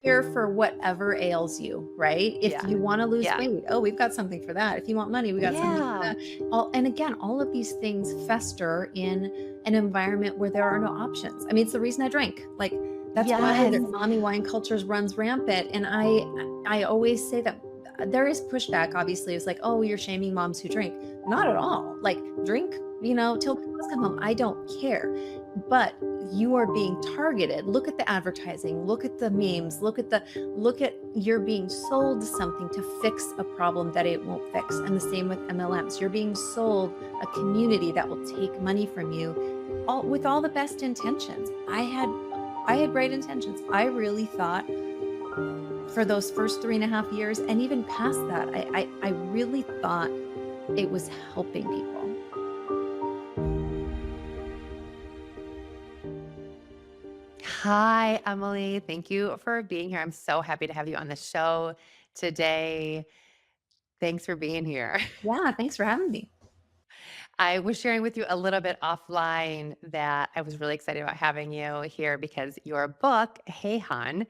here for whatever ails you, right? If Yeah. you want to lose Yeah. weight, oh, we've got something for that. If you want money, we got something for Yeah. that. And again, all of these things fester in an environment where there are no options. I mean, it's the reason I drink. Like that's why Yes. the mommy wine cultures runs rampant. And I always say that there is pushback. Obviously, it's like, oh, you're shaming moms who drink. Not at all. Like drink, till the cows come home. I don't care. But you are being targeted. Look at the advertising, look at the memes, look at you're being sold something to fix a problem that it won't fix. And the same with MLMs. You're being sold a community that will take money from you all with all the best intentions. I had great intentions. I really thought for those first 3.5 years and even past that, I really thought it was helping people. Hi, Emily. Thank you for being here. I'm so happy to have you on the show today. Thanks for being here. Yeah, thanks for having me. I was sharing with you a little bit offline that I was really excited about having you here because your book, Hey Hun,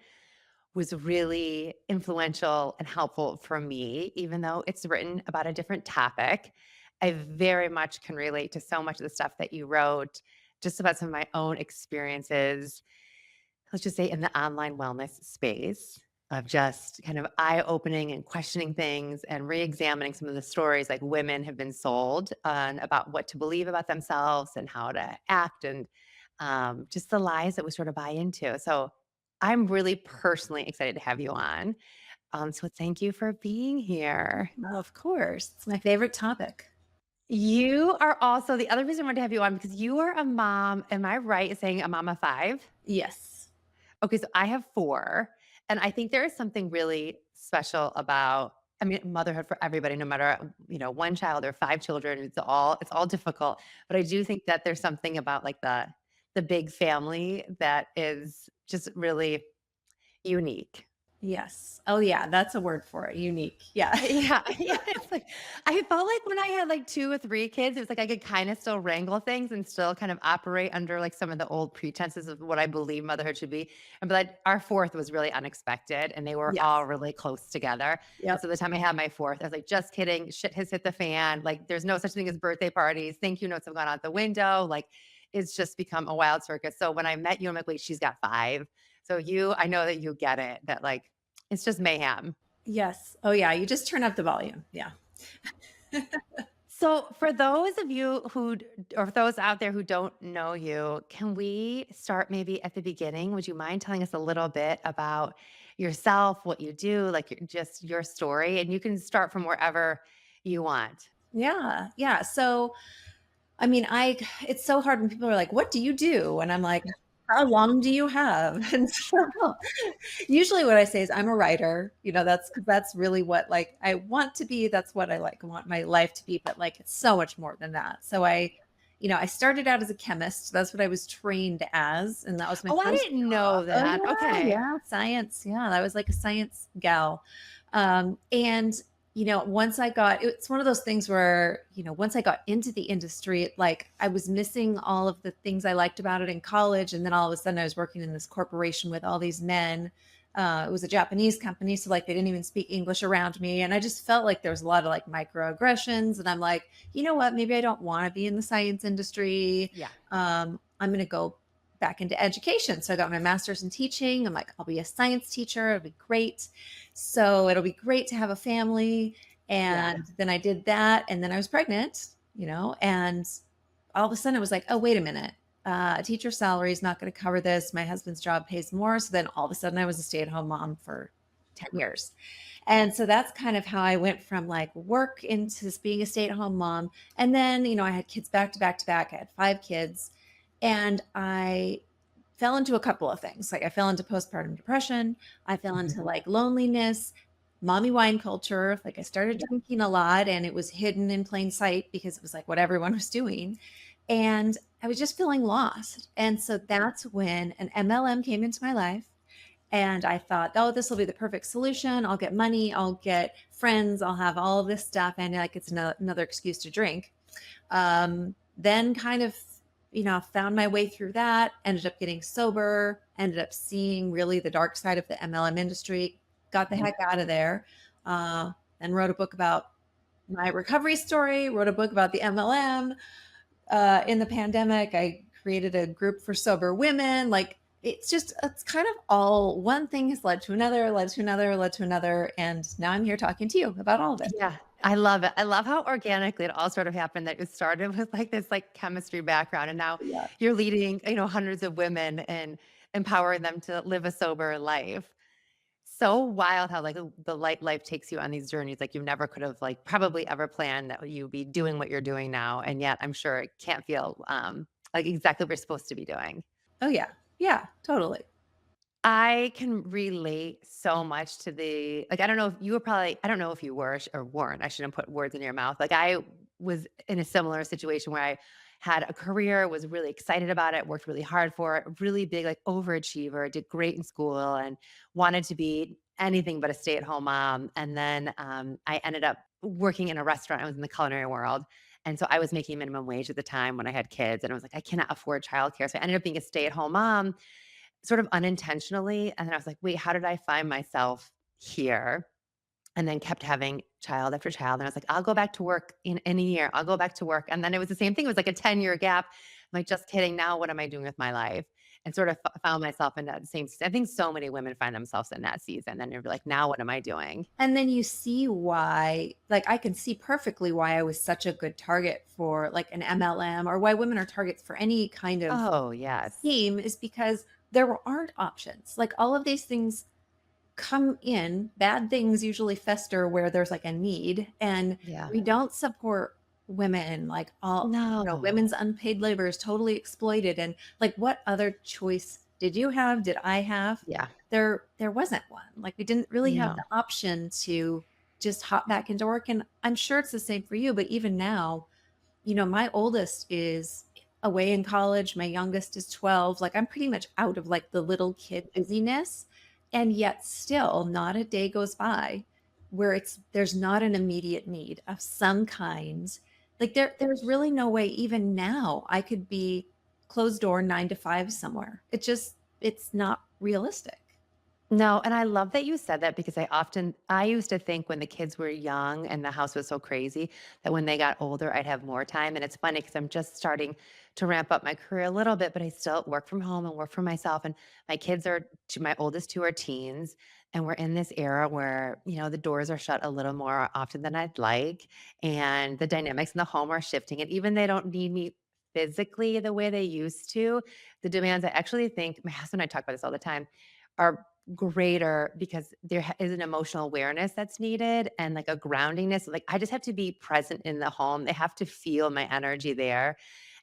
was really influential and helpful for me, even though it's written about a different topic. I very much can relate to so much of the stuff that you wrote, just about some of my own experiences, let's just say in the online wellness space of just kind of eye opening and questioning things and re examining some of the stories like women have been sold on about what to believe about themselves and how to act and just the lies that we sort of buy into. So I'm really personally excited to have you on. So thank you for being here. Of course. It's my favorite topic. You are also the other reason I wanted to have you on because you are a mom. Am I right in saying a mom of five? Yes. Okay, so I have 4, and I think there is something really special about I mean, motherhood for everybody, no matter, 1 child or 5 children, it's all difficult, but I do think that there's something about, like, the big family that is just really unique. Yes. Oh, yeah, that's a word for it, unique. Yeah. Yeah, yeah, it's like I felt like when I had, like, 2 or 3 kids, it was like I could kinda still wrangle things and still kind of operate under, like, some of the old pretenses of what I believe motherhood should be, and but our 4th was really unexpected, and they were all Yes. really close together, and Yep. so the time I had my 4th, I was like, "Just kidding, shit has hit the fan, like, there's no such thing as birthday parties, thank you notes have gone out the window, like, it's just become a wild circus." So when I met you, I'm like, "Wait, she's got 5." So I know that you get it, that, like, it's just mayhem. Yes. Oh, yeah, you just turn up the volume. Yeah. So, for those of you who, or for those out there who don't know you, can we start maybe at the beginning? Would you mind telling us a little bit about yourself, what you do, like just your story? And you can start from wherever you want. Yeah. Yeah. So, I mean, it's so hard when people are like, "What do you do?" And I'm like, "How long do you have?" And so usually what I say is I'm a writer, that's really what, like, I want to be, that's what I, like, want my life to be, but, like, it's so much more than that. So I started out as a chemist. That's what I was trained as, and that was my Oh, I first didn't job. know Oh, that. yeah, Okay. yeah, science. Yeah, I was like a science gal. And once it's one of those things where, once I got into the industry, like I was missing all of the things I liked about it in college. And then all of a sudden I was working in this corporation with all these men. It was a Japanese company. So like they didn't even speak English around me. And I just felt like there was a lot of like microaggressions. And I'm like, you know what? Maybe I don't want to be in the science industry. Yeah. I'm going to go back into education. So I got my master's in teaching. I'm like, I'll be a science teacher. It'll be great. So it'll be great to have a family. Yeah. And then I did that. And then I was pregnant, and all of a sudden it was like, oh, wait a minute. A teacher's salary is not going to cover this. My husband's job pays more. So then all of a sudden I was a stay at home mom for 10 years. And so that's kind of how I went from like work into this being a stay at home mom. And then, I had kids back to back to back. I had 5 kids. And I fell into a couple of things. Like I fell into postpartum depression. I fell into like loneliness, mommy wine culture. Like I started Yeah. drinking a lot and it was hidden in plain sight because it was like what everyone was doing. And I was just feeling lost. And so that's when an MLM came into my life. And I thought, oh, this will be the perfect solution. I'll get money, I'll get friends, I'll have all of this stuff. And like it's another excuse to drink. Then kind of, found my way through that, ended up getting sober. ended up seeing really the dark side of the MLM industry, got the heck out of there, and wrote a book about my recovery story, wrote a book about the MLM. In the pandemic, I created a group for sober women. Like it's kind of all one thing has led to another, led to another, led to another. And now I'm here talking to you about all of it. Yeah, I love it. I love how organically it all sort of happened, that it started with like this like chemistry background, and now Yeah. you're leading, hundreds of women and empowering them to live a sober life. So wild how like the light life takes you on these journeys. Like you never could have like probably ever planned that you'd be doing what you're doing now. And yet I'm sure it can't feel like exactly what you're supposed to be doing. Oh yeah. Yeah, totally. I can relate so much to the like, I don't know if you were probably I don't know if you were or weren't. I shouldn't put words in your mouth. Like I was in a similar situation where I had a career, was really excited about it, worked really hard for it, really big like overachiever, did great in school and wanted to be anything but a stay-at-home mom. And then I ended up working in a restaurant. I was in the culinary world. And so I was making minimum wage at the time when I had kids. And I was like, I cannot afford childcare. So I ended up being a stay-at-home mom sort of unintentionally, and then I was like, "Wait, how did I find myself here?" And then kept having child after child, and I was like, "I'll go back to work in a year. I'll go back to work." And then it was the same thing. It was like a 10-year gap. I'm like, "Just kidding. Now what am I doing with my life?" And sort of found myself in that same I think so many women find themselves in that season, and you're like, "Now what am I doing?" And then you see why, like I can see perfectly why I was such a good target for like an MLM, or why women are targets for any kind of Oh, yes. scheme, is because aren't options. Like all of these things come in, bad things usually fester where there's like a need, and Yeah. we don't support women. Like all, No. women's unpaid labor is totally exploited. And like, what other choice did you have? Did I have? Yeah. There wasn't one. Like we didn't really have the No. option to just hop back into work. And I'm sure it's the same for you, but even now, my oldest is away in college, my youngest is 12. Like I'm pretty much out of like the little kid busyness, and yet still not a day goes by where there's not an immediate need of some kind. Like there's really no way even now I could be closed door 9 to 5 somewhere. It's not realistic. No, and I love that you said that because I used to think when the kids were young and the house was so crazy that when they got older, I'd have more time. And it's funny because I'm just starting to ramp up my career a little bit, but I still work from home and work for myself. And my oldest two are teens. And we're in this era where, the doors are shut a little more often than I'd like. And the dynamics in the home are shifting. And even they don't need me physically the way they used to, the demands, I actually think, my husband and I talk about this all the time, are greater because is an emotional awareness that's needed and like a groundingness. Like I just have to be present in the home. They have to feel my energy there.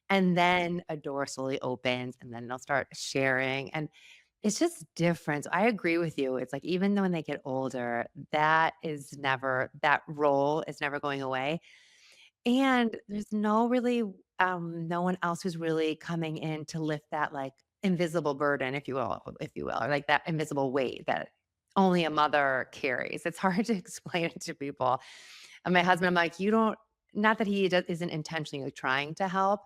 And then a door slowly opens and then they'll start sharing. And it's just different. So I agree with you. It's like even though when they get older, that role is never going away. And there's no one else who's really coming in to lift that, like, invisible burden, if you will, or, like, that invisible weight that only a mother carries. It's hard to explain it to people. And my husband, I'm like, "You don't," not that he isn't intentionally, like, trying to help,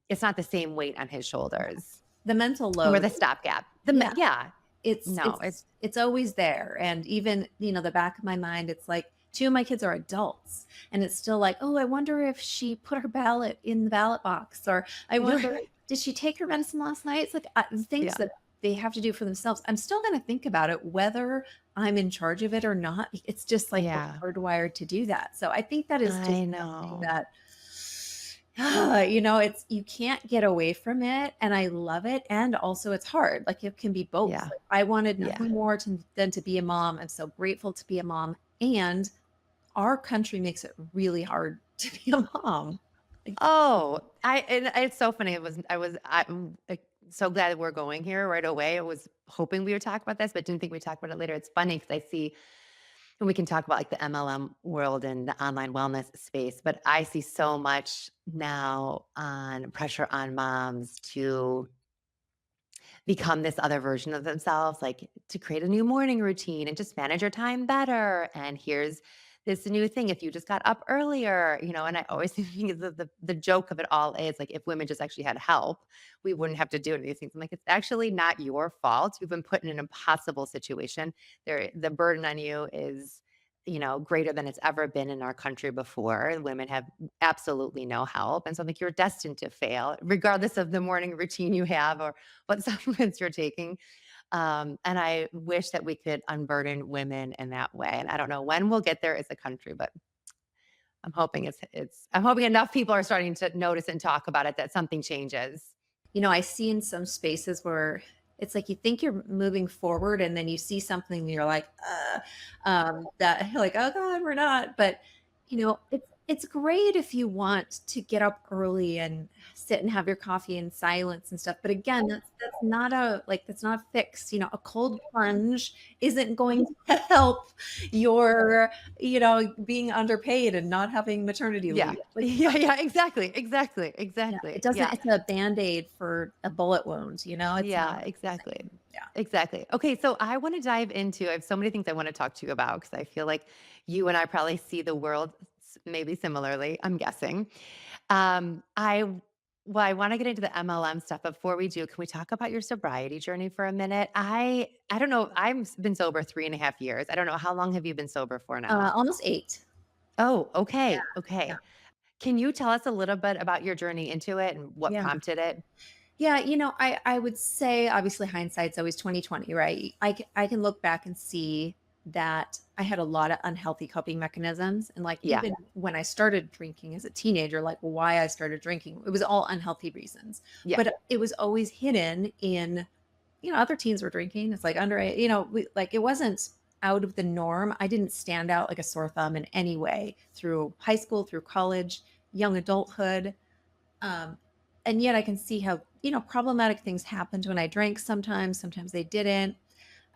it's not the same weight on his shoulders. The mental We're load. the stopgap. Yeah. Yeah. It's No, it's it's always there, and even, the back of my mind, it's like 2 of my kids are adults, and it's still like, "Oh, I wonder if she put her ballot in the ballot box," or, "I wonder, did she take her medicine last night?" It's like, things Yeah. that they have to do for themselves. I'm still gonna think about it whether I'm in charge of it or not. It's just like we're Yeah. hardwired to do that. So I think that is just I something know. that it's you can't get away from it, and I love it, and also it's hard. Like, it can be both. Yeah. Like, I wanted Yeah. nothing more than to be a mom. I'm so grateful to be a mom, and our country makes it really hard to be a mom. Like, Oh, it's so funny. I'm, like, so glad that we're going here right away. I was hoping we would talk about this, but didn't think we'd talk about it later. It's funny because I see and we can talk about, like, the MLM world and the online wellness space, but I see so much now on pressure on moms to become this other version of themselves, like to create a new morning routine and just manage your time better. And here's this new thing if you just got up earlier, and I always think the joke of it all is like if women just actually had help, we wouldn't have to do any of these things. I'm like, it's actually not your fault. You've been put in an impossible situation. The burden on you is, greater than it's ever been in our country before. Women have absolutely no help. And so I'm like, you're destined to fail, regardless of the morning routine you have or what supplements you're taking. And I wish that we could unburden women in that way. And I don't know when we'll get there as a country, but I'm hoping enough people are starting to notice and talk about it that something changes. I see in some spaces where it's like you think you're moving forward and then you see something and you're like, that you're like, oh God, we're not. But it's great if you want to get up early and sit and have your coffee in silence and stuff. But again, that's not fixed. A cold plunge isn't going to help your, being underpaid and not having maternity Yeah. leave. Like, Yeah, yeah, exactly, exactly, yeah, it exactly. doesn't Yeah. it's a Band-Aid for a bullet wound, it's not Yeah, the exactly. same. Yeah. Exactly. Okay, so I want to dive into I have so many things I want to talk to you about because I feel like you and I probably see the world maybe similarly, I'm guessing. I well, I want to get into the MLM stuff. Before we do, can we talk about your sobriety journey for a minute? I don't know. I've been sober 3.5 years. I don't know. How long have you been sober for now? Almost 8. Oh, Yeah, okay. yeah, Okay. Can you tell us a little bit about your journey into it and what yeah. prompted it? Yeah, I would say obviously hindsight's always 2020, right? I can look back and see that I had a lot of unhealthy coping mechanisms. And like Yeah. even when I started drinking as a teenager, like why I started drinking, it was all unhealthy reasons. Yeah. But it was always hidden in, other teens were drinking. It's like like it wasn't out of the norm. I didn't stand out like a sore thumb in any way through high school, through college, young adulthood. Um, and yet I can see how, problematic things happened when I drank sometimes they didn't.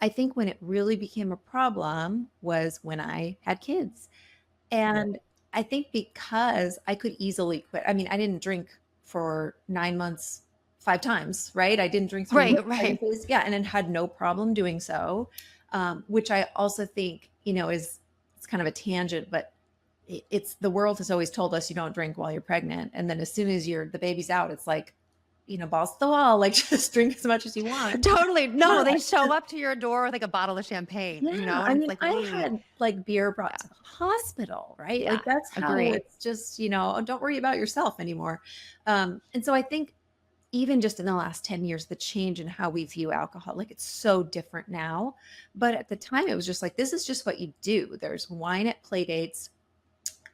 I think when it really became a problem was when I had kids. And I think because I could easily quit. I mean, I didn't drink for 9 months, 5 times, right? I didn't drink 3 weeks Right, right. pregnancies. Yeah. And then had no problem doing so. Which I also think, is it's kind of a tangent, but it's the world has always told us you don't drink while you're pregnant. And then as soon as the baby's out, it's like, balls to the wall, like just drink as much as you want. Totally. Yeah. No, they show up to your door with like a bottle of champagne, Yeah, I and it's mean, like, I wait. had, like, beer brought Yeah. to the hospital, right? Yeah. Like, that's how Agree. it's just, "Oh, don't worry about yourself anymore." And so I think even just in the last 10 years, the change in how we view alcohol, like, it's so different now, but at the time, it was just like, this is just what you do. There's wine at play dates,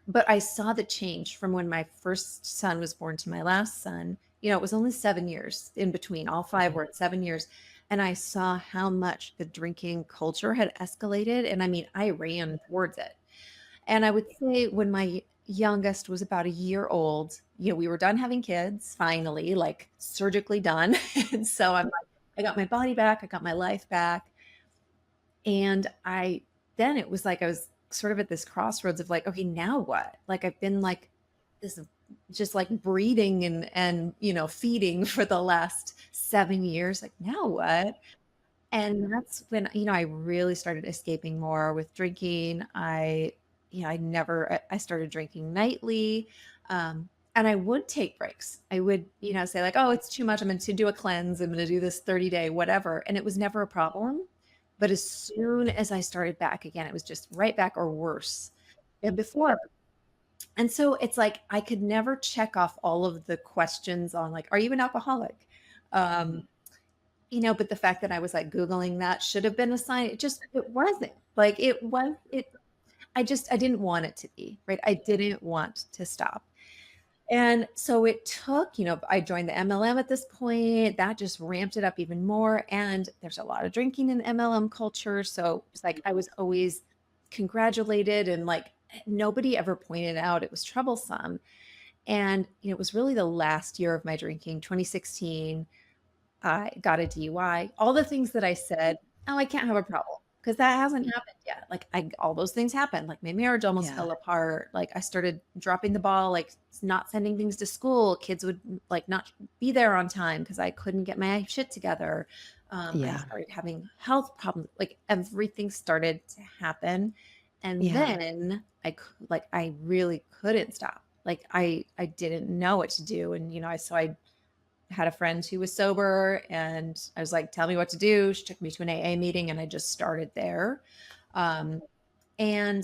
but I saw the change from when my first son was born to my last son. It was only 7 years in between. All 5 were at 7 years, and I saw how much the drinking culture had escalated, and I mean, I ran towards it. And I would say when my youngest was about a year old, we were done having kids finally, like surgically done. And so I'm like, I got my body back, I got my life back. And then it was like I was sort of at this crossroads of like, okay, now what? Like I've been like this just like breeding and feeding for the last 7 years. Like now what? And that's when, I really started escaping more with drinking. I started drinking nightly. And I would take breaks. I would, say like, oh, it's too much. I'm going to do a cleanse. I'm going to do this 30-day, whatever. And it was never a problem. But as soon as I started back again, it was just right back or worse than before. And so it's like I could never check off all of the questions on like, are you an alcoholic? Um, but the fact that I was like Googling that should have been a sign. It wasn't like I didn't want it to be, right? I didn't want to stop. And so it took, I joined the MLM at this point. That just ramped it up even more. And there's a lot of drinking in MLM culture. So it's like I was always congratulated and like nobody ever pointed out it was troublesome. And it was really the last year of my drinking, 2016. I got a DUI. All the things that I said, "Oh, I can't have a problem," because that hasn't happened yet. Like, all those things happened. Like, my marriage almost Yeah. fell apart. Like, I started dropping the ball, like, not sending things to school. Kids would, like, not be there on time because I couldn't get my shit together. I Yeah. started having health problems. Like, everything started to happen, And Yeah. then like I really couldn't stop. Like I didn't know what to do. And I had a friend who was sober and I was like, tell me what to do. She took me to an AA meeting and I just started there. Um, and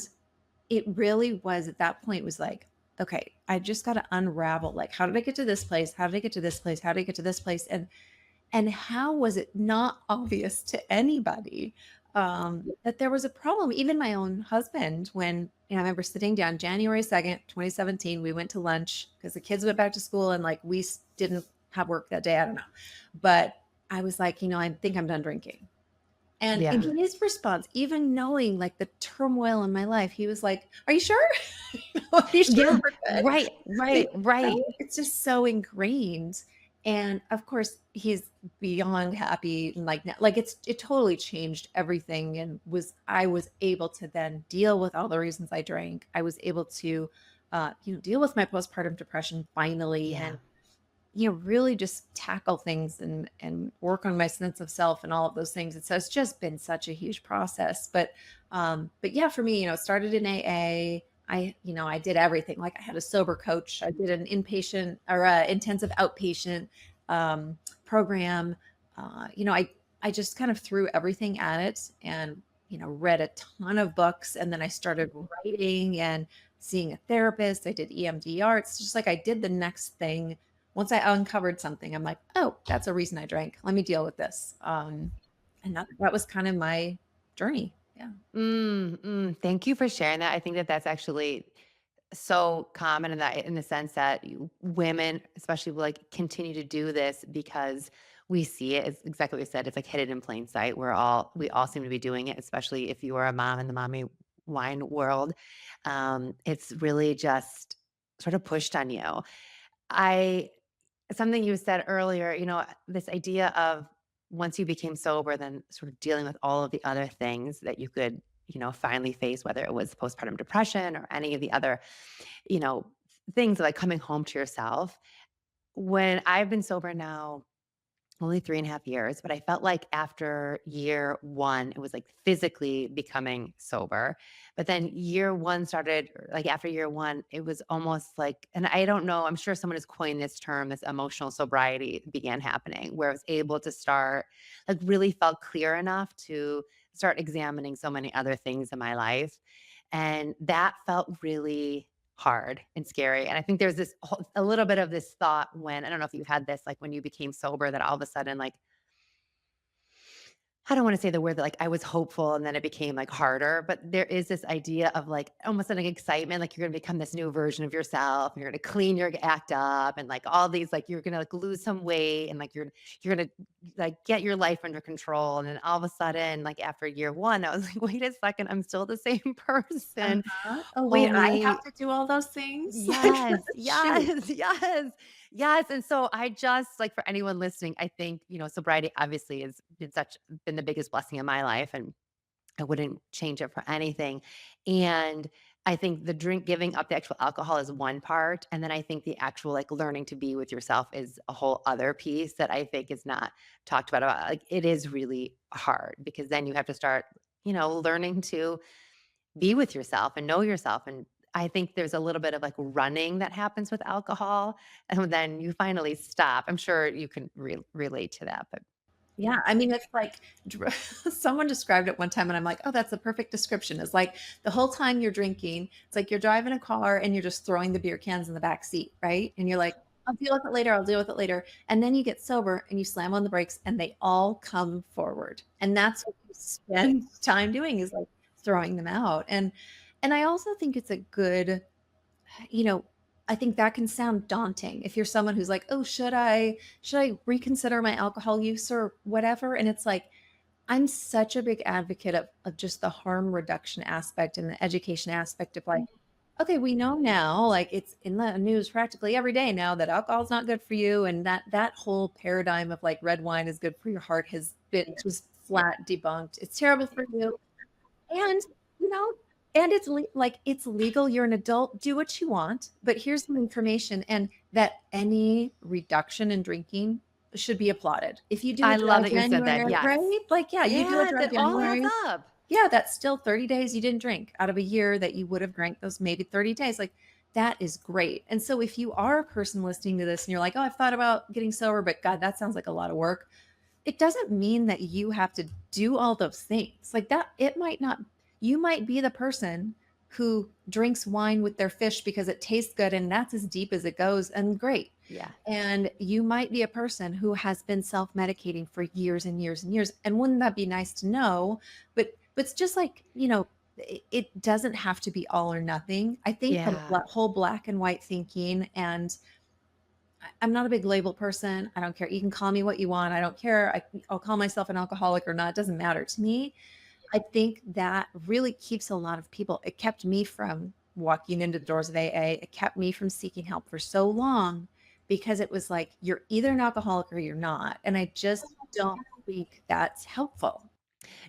it really was at that point was like, okay, I just got to unravel, like, how did I get to this place? How did I get to this place? How did I get to this place? And how was it not obvious to anybody that there was a problem? Even my own husband, when I remember sitting down January 2nd, 2017, we went to lunch because the kids went back to school and like didn't have work that day. I don't know. But I was like, I think I'm done drinking. And in Yeah. his response, even knowing like the turmoil in my life, he was like, "Are you sure? Are you sure Yeah. we're good?" Right. Right. Right. It's just so ingrained. And of course, he's beyond happy. And like, like it totally changed everything. And I was able to then deal with all the reasons I drank. I was able to, deal with my postpartum depression finally, Yeah. and really just tackle things and work on my sense of self and all of those things. And so it's just been such a huge process. But yeah, for me, it started in AA. I did everything. Like I had a sober coach. I did an inpatient or intensive outpatient program. I just kind of threw everything at it and read a ton of books, and then I started writing and seeing a therapist. I did EMDR. It's just like I did the next thing once I uncovered something. I'm like, oh, that's a reason I drank. Let me deal with this. And that was kind of my journey. Yeah. Thank you for sharing that. I think that that's actually so common in the sense that women, especially, like continue to do this because we see it. It's exactly what you said. It's like hidden in plain sight. We all seem to be doing it, especially if you are a mom in the mommy wine world. It's really just sort of pushed on you. I Something you said earlier, this idea of once you became sober, then sort of dealing with all of the other things that you could, finally face, whether it was postpartum depression or any of the other, you know, things like coming home to yourself. When I've been sober now only 3.5 years, but I felt like after year 1, it was, like, physically becoming sober, but then year 1 started like, after year 1, it was almost like, and I don't know, I'm sure someone has coined this term, this emotional sobriety began happening, where I was able to start like, really felt clear enough to start examining so many other things in my life, and that felt really hard and scary. And I think there's a little bit of this thought when, I don't know if you had this, like when you became sober, that all of a sudden, like, I don't want to say the word that, like, I was hopeful and then it became like harder, but there is this idea of like almost an excitement, like you're going to become this new version of yourself. And you're going to clean your act up and like all these, like you're going to like lose some weight and like you're going to like get your life under control. And then all of a sudden, like after year 1, I was like, wait a second, I'm still the same person. Uh-huh. Oh, wait, I have Only to do all those things? Like, Yes, shoot. yes, yes, yes, and so I just like, for anyone listening, I think, sobriety obviously has been the biggest blessing in my life, and I wouldn't change it for anything, and I think the drink giving up the actual alcohol is one part, and then I think the actual, like, learning to be with yourself is a whole other piece that I think is not talked about, like, it is really hard because then you have to start, learning to be with yourself and know yourself. And I think there's a little bit of like running that happens with alcohol, and then you finally stop. I'm sure you can relate to that, but Yeah, I mean, it's like someone described it one time, and I'm like, "Oh, that's the perfect description." It's like the whole time you're drinking, it's like you're driving a car and you're just throwing the beer cans in the back seat, right? And you're like, "I'll deal with it later. I'll deal with it later." And then you get sober and you slam on the brakes, and they all come forward. And that's what you spend time doing, is like throwing them out. And I also think it's a good, you know, I think that can sound daunting if you're someone who's like, "Oh, should I reconsider my alcohol use or whatever?" And it's like, I'm such a big advocate of just the harm reduction aspect and the education aspect of like, okay, we know now, like it's in the news practically every day now that alcohol's not good for you, and that whole paradigm of like red wine is good for your heart has been just flat debunked. It's terrible for you. And, you know, and it's legal, you're an adult, do what you want, but here's some information, and that any reduction in drinking should be applauded. If you do a I dry love that you said that. January, Yes. right? Like, yeah, you do a Yeah, dry that all adds January, up. Yeah, that's still 30 days you didn't drink out of a year that you would have drank those maybe 30 days. Like that is great. And so if you are a person listening to this and you're like, "Oh, I've thought about getting sober, but God, that sounds like a lot of work." It doesn't mean that you have to do all those things. Like that, it might not, you might be the person who drinks wine with their fish because it tastes good and that's as deep as it goes and great. Yeah. And you might be a person who has been self-medicating for years and years and years. And wouldn't that be nice to know? But it's just like, it doesn't have to be all or nothing. I think the Yeah. whole black and white thinking, and I'm not a big label person. I don't care. You can call me what you want. I don't care. I'll call myself an alcoholic or not. It doesn't matter to me. I think that really keeps a lot of people. It kept me from walking into the doors of AA. It kept me from seeking help for so long because it was like, you're either an alcoholic or you're not. And I just don't think that's helpful.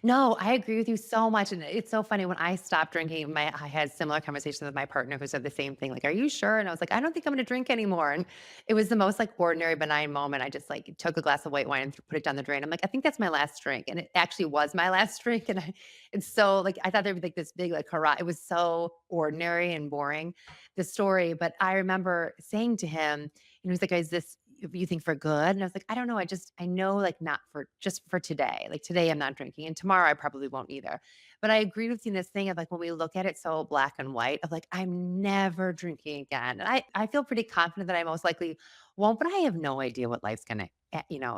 No, I agree with you so much, and it's so funny when I stopped drinking, I had similar conversations with my partner who said the same thing, like, "Are you sure?" And I was like, "I don't think I'm gonna drink anymore," and it was the most, like, ordinary, benign moment. I just, like, took a glass of white wine and put it down the drain. I'm like, "I think that's my last drink," and it actually was my last drink, and it's so, like, I thought there'd be, like, this big, like, hurrah. It was so ordinary and boring, the story, but I remember saying to him, he was like, "Is this you think for good?" And I was like, "I don't know. I know like not for just for today. Like today I'm not drinking and tomorrow I probably won't either." But I agree with you in this thing of like when we look at it so black and white of like, I'm never drinking again. And I feel pretty confident that I most likely won't, but I have no idea what life's gonna,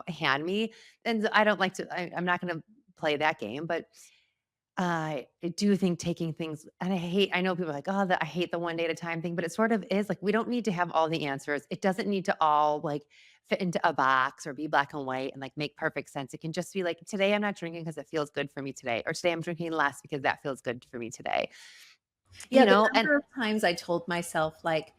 hand me. And I don't like to, I'm not gonna play that game, but I do think taking things and I know people are like, "Oh, I hate the one day at a time thing," but it sort of is like we don't need to have all the answers. It doesn't need to all like fit into a box or be black and white and like make perfect sense. It can just be like, today I'm not drinking because it feels good for me today, or today I'm drinking less because that feels good for me today. Yeah, the And number of times I told myself, like,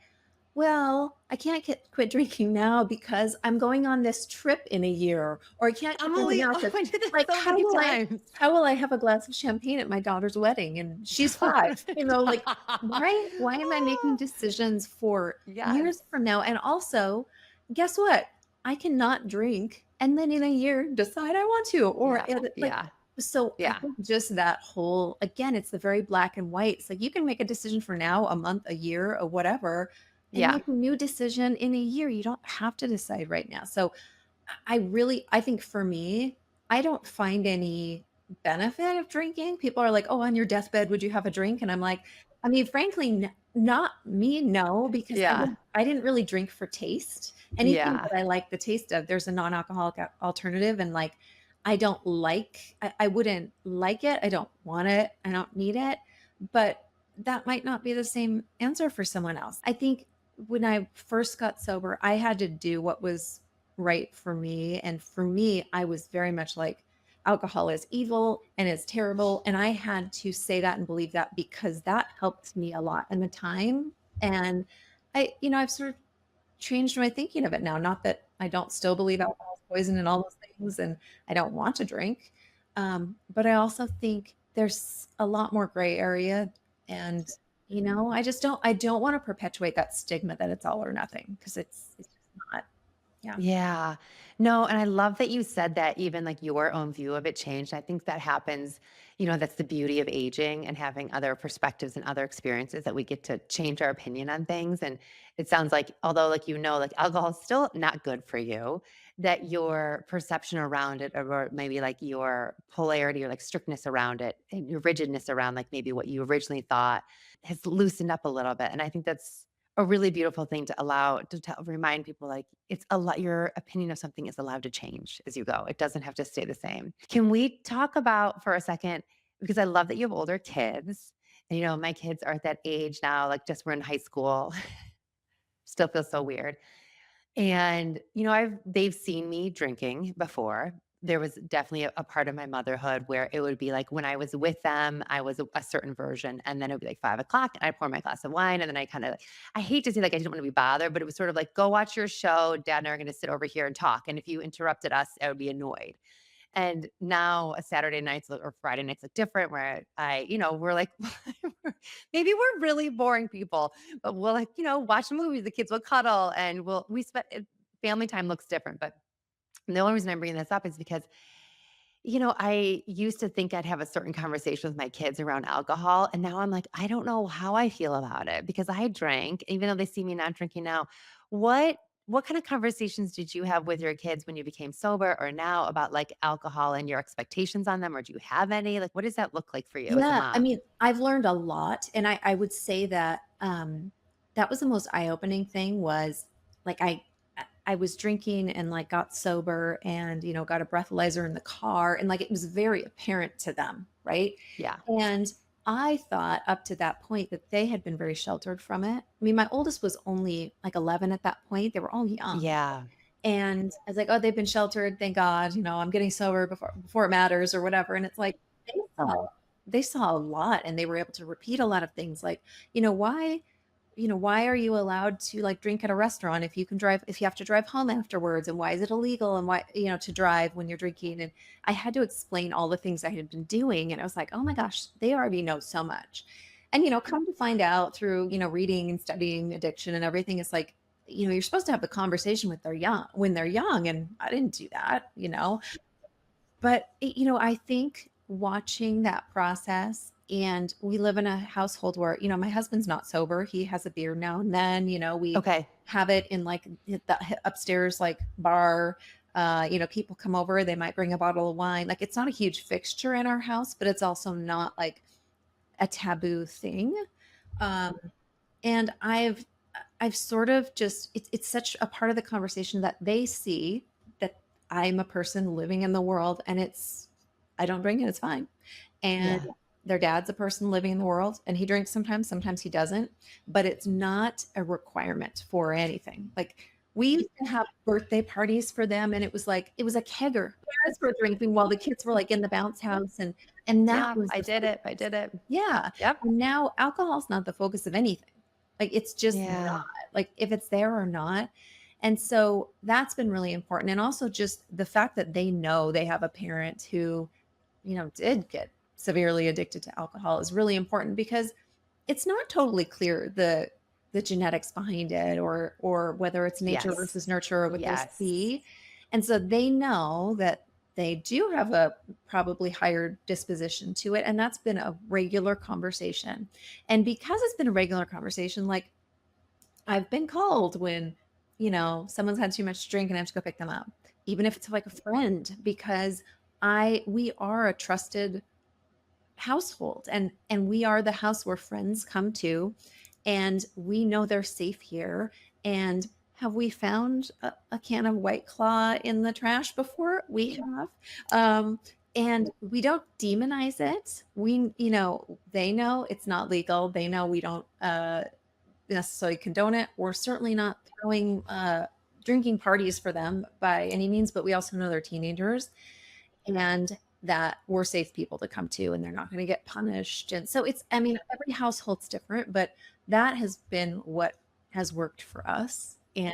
well, I can't quit drinking now because I'm going on this trip in a year, or I can't quit drinking Emily, now oh, because, I did that like, so many times. how will I have a glass of champagne at my daughter's wedding and she's 5? Like, why am I making decisions for Yes. years from now? And also, guess what? I cannot drink and then in a year decide I want to, or Yeah. like, Yeah. so I Yeah. think just that whole, again, it's the very black and white. It's like you can make a decision for now, a month, a year, or whatever, and Yeah. make a new decision in a year. You don't have to decide right now. So I think for me, I don't find any benefit of drinking. People are like, "Oh, on your deathbed, would you have a drink?" And I'm like, I mean, frankly, not me, no, because Yeah. I didn't really drink for taste. Anything Yeah. that I like the taste of, there's a non-alcoholic alternative, and like, I wouldn't like it. I don't want it. I don't need it. But that might not be the same answer for someone else. I think when I first got sober, I had to do what was right for me. And for me, I was very much like, alcohol is evil and it's terrible. And I had to say that and believe that because that helped me a lot in the time. And I've sort of changed my thinking of it now. Not that I don't still believe alcohol is poison and all those things, and I don't want to drink. But I also think there's a lot more gray area. And, I don't want to perpetuate that stigma that it's all or nothing because it's just not. Yeah. Yeah. No, and I love that you said that even like your own view of it changed. I think that happens, that's the beauty of aging and having other perspectives and other experiences that we get to change our opinion on things. And it sounds like, although like like alcohol is still not good for you, that your perception around it, or maybe like your polarity or like strictness around it and your rigidness around like maybe what you originally thought has loosened up a little bit. And I think that's a really beautiful thing to allow to tell remind people, like, it's a lot your opinion of something is allowed to change as you go. It doesn't have to stay the same. Can we talk about for a second because I love that you have older kids, and, my kids are at that age now, like, just we're in high school, still feels so weird. And, they've seen me drinking before. There was definitely a part of my motherhood where it would be like when I was with them, I was a certain version. And then it would be like 5 o'clock and I'd pour my glass of wine. And then I kind of, I hate to say like I didn't want to be bothered, but it was sort of like, go watch your show. Dad and I are going to sit over here and talk. And if you interrupted us, I would be annoyed. And now a Saturday nights or Friday nights look different where we're like, maybe we're really boring people, but we'll like, watch movies, the kids will cuddle and we spend family time looks different. But the only reason I'm bringing this up is because, I used to think I'd have a certain conversation with my kids around alcohol, and now I'm like, I don't know how I feel about it because I drank, even though they see me not drinking now. What what kind of conversations did you have with your kids when you became sober or now about like alcohol and your expectations on them, or do you have any? Like, what does that look like for you as a Yeah, I mom? mean, I've learned a lot, and I would say that, that was the most eye-opening thing was, like, I was drinking and, like, got sober and, got a breathalyzer in the car, and, like, it was very apparent to them, right? Yeah. And I thought up to that point that they had been very sheltered from it. I mean, my oldest was only, like, 11 at that point, they were all young, Yeah. and I was like, "Oh, they've been sheltered, thank God, I'm getting sober before it matters," or whatever, and it's like, they saw they saw a lot, and they were able to repeat a lot of things like, you know, "Why why are you allowed to, like, drink at a restaurant if you have to drive home afterwards, and why is it illegal, and why to drive when you're drinking?" And I had to explain all the things I had been doing, and I was like, "Oh my gosh, they already know so much." And, come to find out through, reading and studying addiction and everything, it's like, you're supposed to have the conversation with their young when they're young, and I didn't do that. But, I think watching that process, and we live in a household where, my husband's not sober. He has a beer now and then, we Okay. have it in like the upstairs like bar. People come over, they might bring a bottle of wine. Like, it's not a huge fixture in our house, but it's also not like a taboo thing. Um, and I've sort of just it's such a part of the conversation that they see that I'm a person living in the world, and I don't drink and it's fine. And Yeah. their dad's a person living in the world, and he drinks sometimes he doesn't, but it's not a requirement for anything. Like, we used to have birthday parties for them, and it was a kegger. Parents were drinking while the kids were like in the bounce house, and that Yeah. was I the did it. I focus. did it. Yeah. Yep. And now alcohol's not the focus of anything. Like, it's just not. Yeah. Like, if it's there or not. And so that's been really important. And also just the fact that they know they have a parent who, did get severely addicted to alcohol is really important because it's not totally clear the genetics behind it, or whether it's nature Yes. versus nurture or what they Yes. see. And so they know that they do have a probably higher disposition to it, and that's been a regular conversation. And because it's been a regular conversation, like, I've been called when, someone's had too much to drink and I have to go pick them up, even if it's like a friend, because we are a trusted household, and we are the house where friends come to, and we know they're safe here. And have we found a can of White Claw in the trash before? We have. Um, and we don't demonize it. They know it's not legal. They know we don't necessarily condone it. We're certainly not throwing drinking parties for them by any means, but we also know they're teenagers, and that we're safe people to come to, and they're not going to get punished. And so I mean, every household's different, but that has been what has worked for us. And,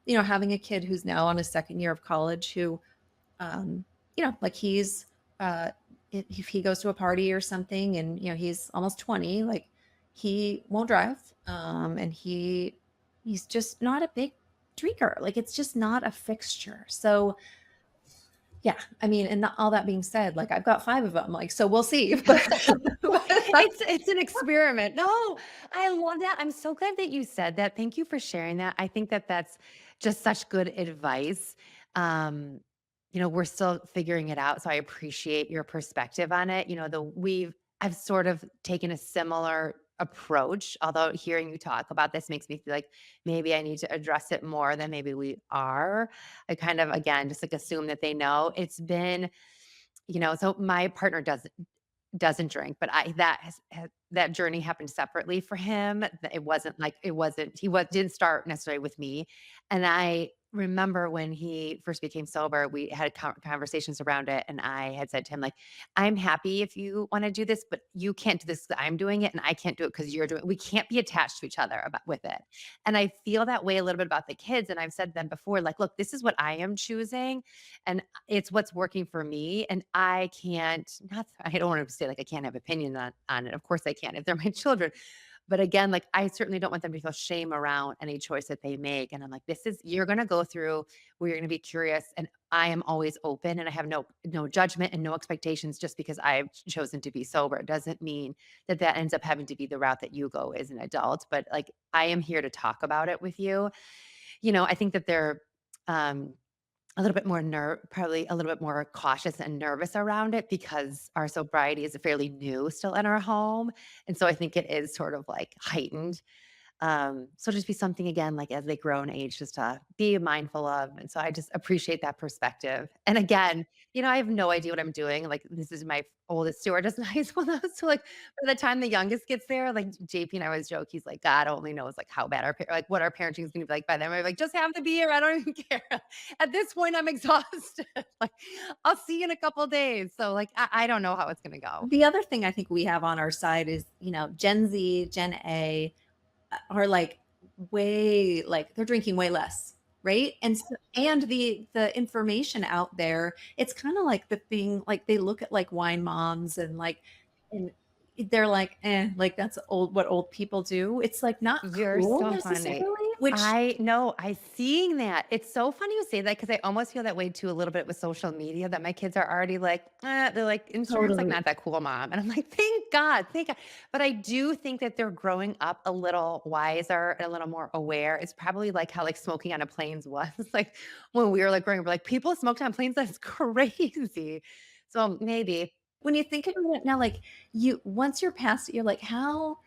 having a kid who's now on his second year of college who, like, he's, uh, if he goes to a party or something, and, he's almost 20, like, he won't drive. And he's just not a big drinker. Like, it's just not a fixture. So, yeah, I mean, and all that being said, like, I've got 5 of them, like, so we'll see. But It's an experiment. No, I love that. I'm so glad that you said that. Thank you for sharing that. I think that that's just such good advice. Um, we're still figuring it out, so I appreciate your perspective on it. I've sort of taken a similar approach, although hearing you talk about this makes me feel like maybe I need to address it more than maybe we are. I kind of again just like assume that they know. It's been so my partner doesn't drink, but I that has that journey happened separately for him. It wasn't like it wasn't he didn't start necessarily with me. And I remember when he first became sober, we had conversations around it, and I had said to him like, "I'm happy if you want to do this, but you can't do this 'cause I'm doing it, and I can't do it because you're doing it. We can't be attached to each other about with it." And I feel that way a little bit about the kids, and I've said to them before, like, "Look, this is what I am choosing, and it's what's working for me, and I can't not I don't want to say like I can't have opinion on it. Of course I can if they're my children, But again, like, I certainly don't want them to feel shame around any choice that they make, and I'm like, you're gonna go through where you're gonna be curious, and I am always open, and I have no judgment and no expectations just because I've chosen to be sober. It doesn't mean that that ends up having to be the route that you go as an adult, but, like, I am here to talk about it with you. I think that they're, um a little bit more probably a little bit more cautious and nervous around it because our sobriety is fairly new still in our home, and so I think it is sort of, like, heightened. So just be something again, like as they grow in age, just to be mindful of. And so I just appreciate that perspective. And again, I have no idea what I'm doing. Like this is my oldest stewardess in high school now. So like by the time the youngest gets there, like JP and I always joke, he's like, God only knows like how bad like what our parenting is gonna be like by then. We're like, just have to be here. I don't even care. At this point, I'm exhausted. Like, I'll see you in a couple of days. So like I don't know how it's gonna go. The other thing I think we have on our side is, Gen Z, Gen A are like way like they're drinking way less, right? And the information out there, it's kind of like the thing like they look at like wine moms and they're like, like that's old what old people do. It's like not You're cool so funny. necessarily, which I know, I seeing that. It's so funny you say that because I almost feel that way too a little bit with social media that my kids are already like, they're like, Instagram's like totally. not that cool, mom. And I'm like, thank God, thank God. But I do think that they're growing up a little wiser and a little more aware. It's probably like how like smoking on a planes was. Like when we were like growing up, we're like, people smoked on planes, that's crazy. So maybe. When you think about it now, like you once you're past it, you're like, how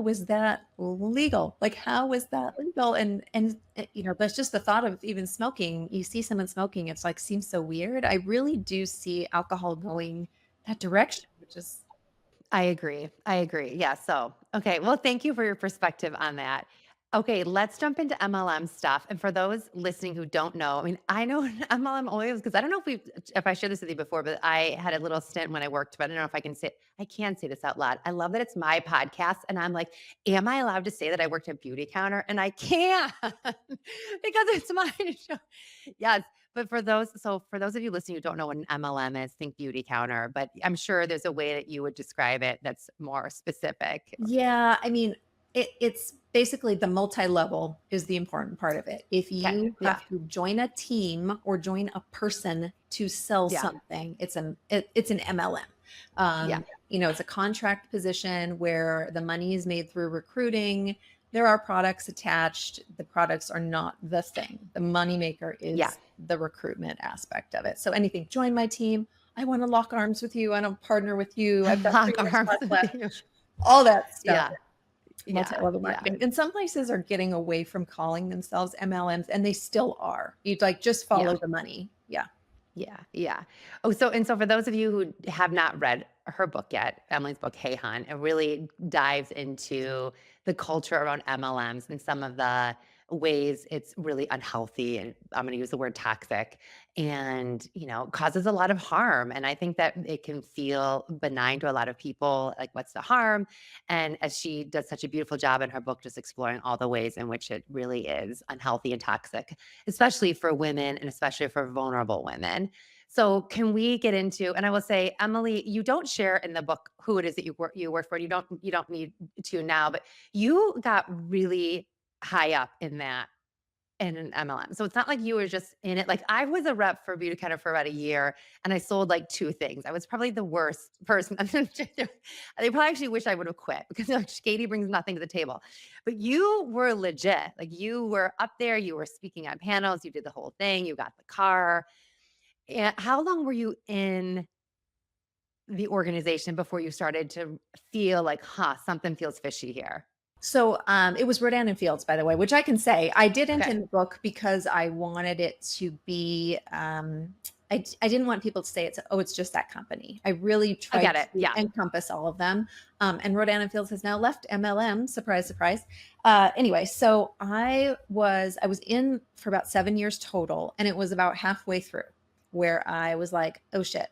was that legal? Like how was that legal? But just the thought of even smoking, you see someone smoking, it's like seems so weird. I really do see alcohol going that direction, which is I agree. I agree. Yeah. So, okay. Well, thank you for your perspective on that. Okay, let's jump into MLM stuff. And for those listening who don't know, I mean, I know what MLM oils because I don't know if I shared this with you before, but I had a little stint when I worked, but I don't know if I can say this out loud. I love that it's my podcast, and I'm like, am I allowed to say that I worked at Beauty Counter? And I can't because it's my show. Yes. But for those of you listening who don't know what an MLM is, think beauty counter, but I'm sure there's a way that you would describe it that's more specific. yeah, I mean, it's basically the multi-level is the important part of it. If Okay. you Yeah. have to join a team or join a person to sell Yeah. something, it's an MLM. Yeah. It's a contract position where the money is made through recruiting. There are products attached. The products are not the thing. The moneymaker Yeah. is the recruitment aspect of it. So anything, join my team. I want to lock arms with you. I want to partner with you. I've got three Lock more arms spots with left. you. All that stuff. Yeah. Yeah. Multi-level Yeah. marketing. And some places are getting away from calling themselves MLMs, and they still are. You'd like just Yeah. follow the money. Yeah. Yeah, yeah. So for those of you who have not read her book yet, Emily's book, Hey Hun, it really dives into the culture around MLMs and some of the ways it's really unhealthy, and I'm going to use the word toxic, and causes a lot of harm. And I think that it can feel benign to a lot of people, like what's the harm? And as she does such a beautiful job in her book, just exploring all the ways in which it really is unhealthy and toxic, especially for women and especially for vulnerable women. So can we get into, and I will say, Emily, you don't share in the book who it is that you work for. You don't need to now, but you got really high up in that in an MLM. So it's not like you were just in it. Like I was a rep for Beauty Counter for about a year and I sold like two things. I was probably the worst person. They probably actually wish I would have quit because like Katie brings nothing to the table. But you were legit. Like you were up there, you were speaking on panels, you did the whole thing, you got the car. And how long were you in the organization before you started to feel like, something feels fishy here? So it was Rodan and Fields, by the way, which I can say I didn't Okay. in the book because I wanted it to be. I didn't want people to say it's just that company. I really I tried get it. to Yeah. encompass all of them. And Rodan and Fields has now left MLM. Surprise, surprise. Anyway, so I was in for about 7 years total, and it was about halfway through where I was like, oh shit.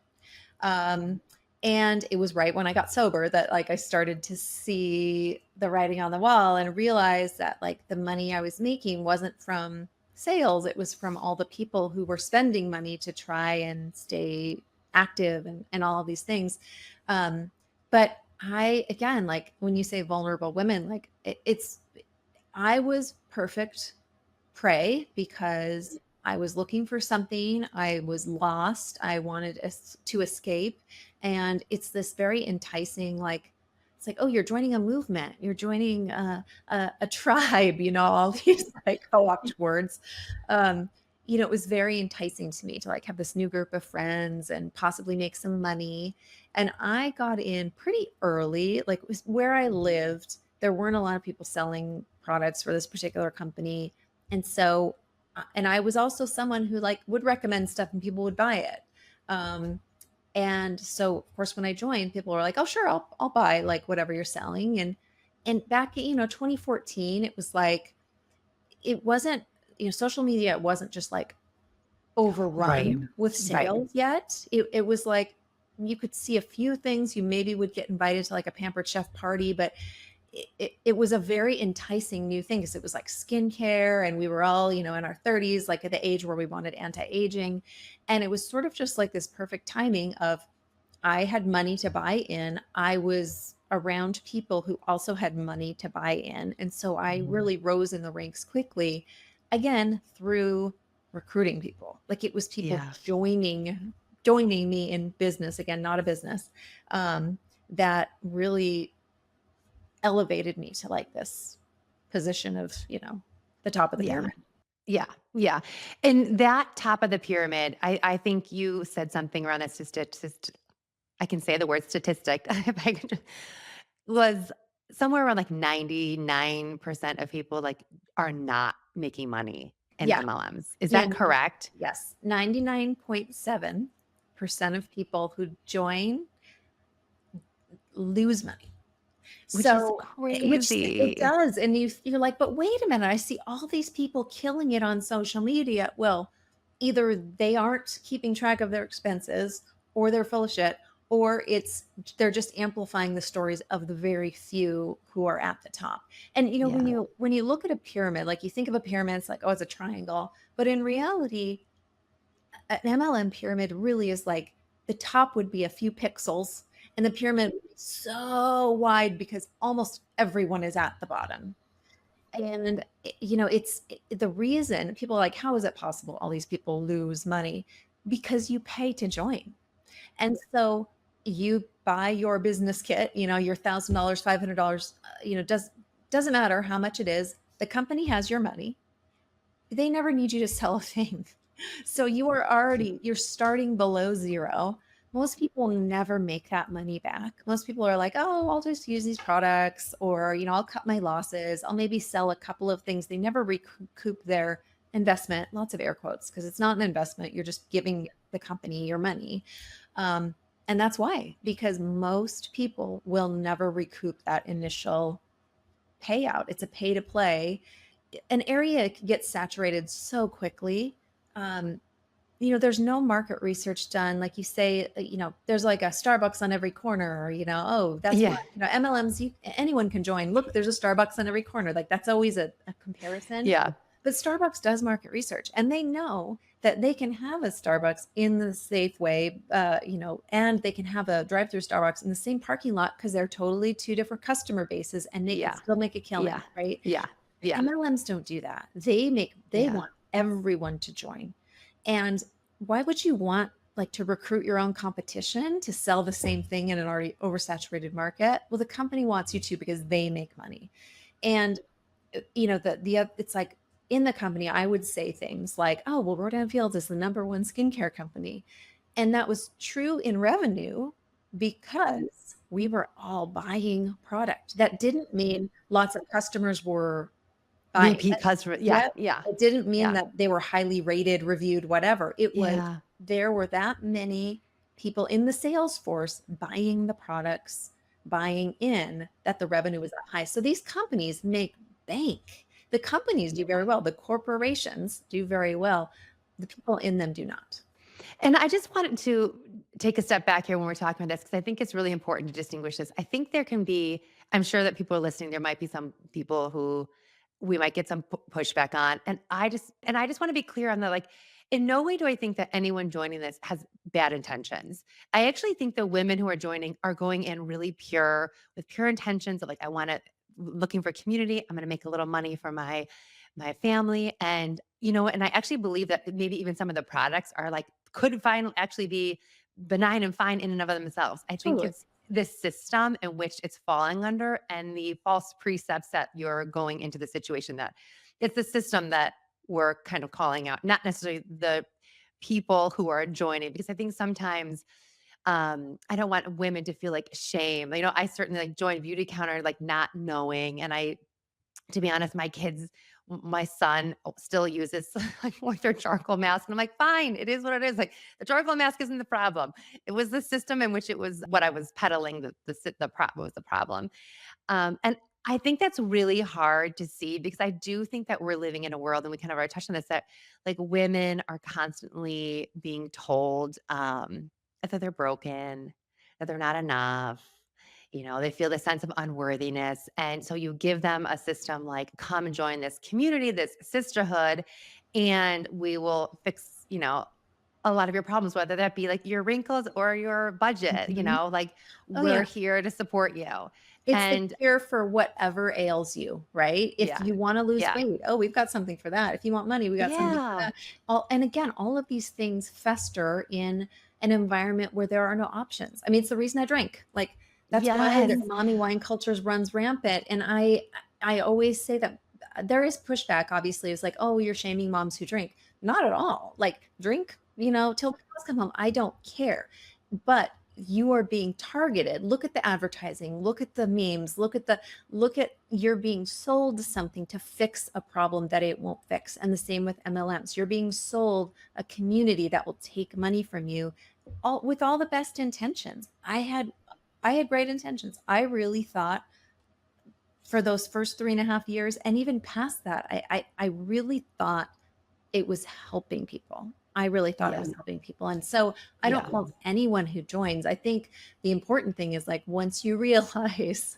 Um, and it was right when I got sober that like I started to see the writing on the wall and realize that like the money I was making wasn't from sales, it was from all the people who were spending money to try and stay active and all of these things. But I again, like when you say vulnerable women, like it's I was perfect prey because I was looking for something. I was lost. I wanted to escape. And it's this very enticing, like, it's like, oh, you're joining a movement. You're joining a tribe, all these like co-opt words. Um, it was very enticing to me to like have this new group of friends and possibly make some money. And I got in pretty early, like it was where I lived. There weren't a lot of people selling products for this particular company, and so, and I was also someone who like would recommend stuff and people would buy it. Um, and so of course when I joined, people were like, "Oh, sure, I'll buy like whatever you're selling." And back in, 2014, it was like it wasn't, social media wasn't just like Right. overrun with Right. sales yet. It was like you could see a few things. You maybe would get invited to like a pampered chef party, but it was a very enticing new thing because it was like skincare and we were all, in our 30s, like at the age where we wanted anti-aging. And it was sort of just like this perfect timing of I had money to buy in. I was around people who also had money to buy in. And so I really rose in the ranks quickly, again, through recruiting people. Like it was people Yeah. joining me in business, again, not a business, that really elevated me to like this position of, the top of the Yeah. pyramid. Yeah. Yeah. And that top of the pyramid, I think you said something around that I can say the word statistic if I could, was somewhere around like 99% of people like are not making money in Yeah. MLMs. Is Yeah. that correct? Yes. 99.7% of people who join lose money. Which is So, which it crazy. does. And you're like, but wait a minute, I see all these people killing it on social media. Well, either they aren't keeping track of their expenses or they're full of shit, or they're just amplifying the stories of the very few who are at the top. And when Yeah. you look at a pyramid, like you think of a pyramid, it's like, oh, it's a triangle. But in reality, an MLM pyramid really is like the top would be a few pixels and the pyramid would be so wide because almost everyone is at the bottom. And the reason people are like, how is it possible all these people lose money? Because you pay to join. And so you buy your business kit, your $1,000, $500, doesn't matter how much it is. The company has your money. They never need you to sell a thing. So you're starting below zero. Most people never make that money back. Most people are like, oh, I'll just use these products, or, I'll cut my losses. I'll maybe sell a couple of things. They never recoup their investment, lots of air quotes, because it's not an investment. You're just giving the company your money. Um, and that's why, because most people will never recoup that initial payout. It's a pay to play. An area gets saturated so quickly. Um, there's no market research done. Like you say, there's like a Starbucks on every corner, or, oh, that's Yeah. what, MLMs, anyone can join. Look, there's a Starbucks on every corner. Like that's always a comparison. Yeah. But Starbucks does market research and they know that they can have a Starbucks in the safe way, and they can have a drive through Starbucks in the same parking lot because they're totally two different customer bases and they can Yeah. still make a killing, Yeah. right? Yeah. Yeah. MLMs don't do that. They Yeah. want everyone to join. And why would you want like to recruit your own competition to sell the same thing in an already oversaturated market? Well, the company wants you to because they make money. And it's like in the company, I would say things like, "Oh, well, Rodan Fields is the number one skincare company," and that was true in revenue because we were all buying product. That didn't mean lots of customers were buying. Repeat customer. Yeah. Yep. Yeah. It didn't mean Yeah. that they were highly rated, reviewed, whatever. It was Yeah. there were that many people in the sales force buying the products, buying in, that the revenue was that high. So these companies make bank. The companies do very well. The corporations do very well. The people in them do not. And I just wanted to take a step back here when we're talking about this because I think it's really important to distinguish this. I think there can be, I'm sure that people are listening, there might be some people who we might get some pushback on. And I just want to be clear on that. Like, In no way do I think that anyone joining this has bad intentions. I actually think the women who are joining are going in really pure with pure intentions of like, I want to looking for community. I'm going to make a little money for my family. And and I actually believe that maybe even some of the products are like could find actually be benign and fine in and of themselves. I think Totally. it's this system in which it's falling under and the false precepts that you're going into the situation that it's the system that we're kind of calling out, not necessarily the people who are joining, because I think sometimes I don't want women to feel like shame. I certainly like joined beauty counter like not knowing, and I to be honest, my son still uses like their charcoal mask. And I'm like, fine, it is what it is. Like the charcoal mask isn't the problem. It was the system in which it was what I was peddling. Was the problem. And I think that's really hard to see because I do think that we're living in a world, and we kind of already touched on this, that like women are constantly being told that they're broken, that they're not enough. They feel the sense of unworthiness. And so you give them a system like, come and join this community, this sisterhood, and we will fix, a lot of your problems, whether that be like your wrinkles or your budget, Mhm. like Oh, yeah. we're here to support you. It's the And cure for whatever ails you, right? If yeah, you wanna lose yeah, weight, oh, we've got something for that. If you want money, we got something for yeah, that. And again, all of these things fester in an environment where there are no options. I mean, it's the reason I drink. Like, that's why yes, the mommy wine cultures runs rampant, and I always say that there is pushback, obviously. It's like, "Oh, you're shaming moms who drink." Not at all. Like, drink, till the cows come home. I don't care. But you are being targeted. Look at the advertising, look at the memes, look at you're being sold something to fix a problem that it won't fix. And the same with MLMs. You're being sold a community that will take money from you all with all the best intentions. I had great intentions. I really thought for those first 3.5 years and even past that, I really thought it was helping people. I really thought it yeah, was helping people, and so I don't yeah. fault anyone who joins. I think the important thing is, like, once you realize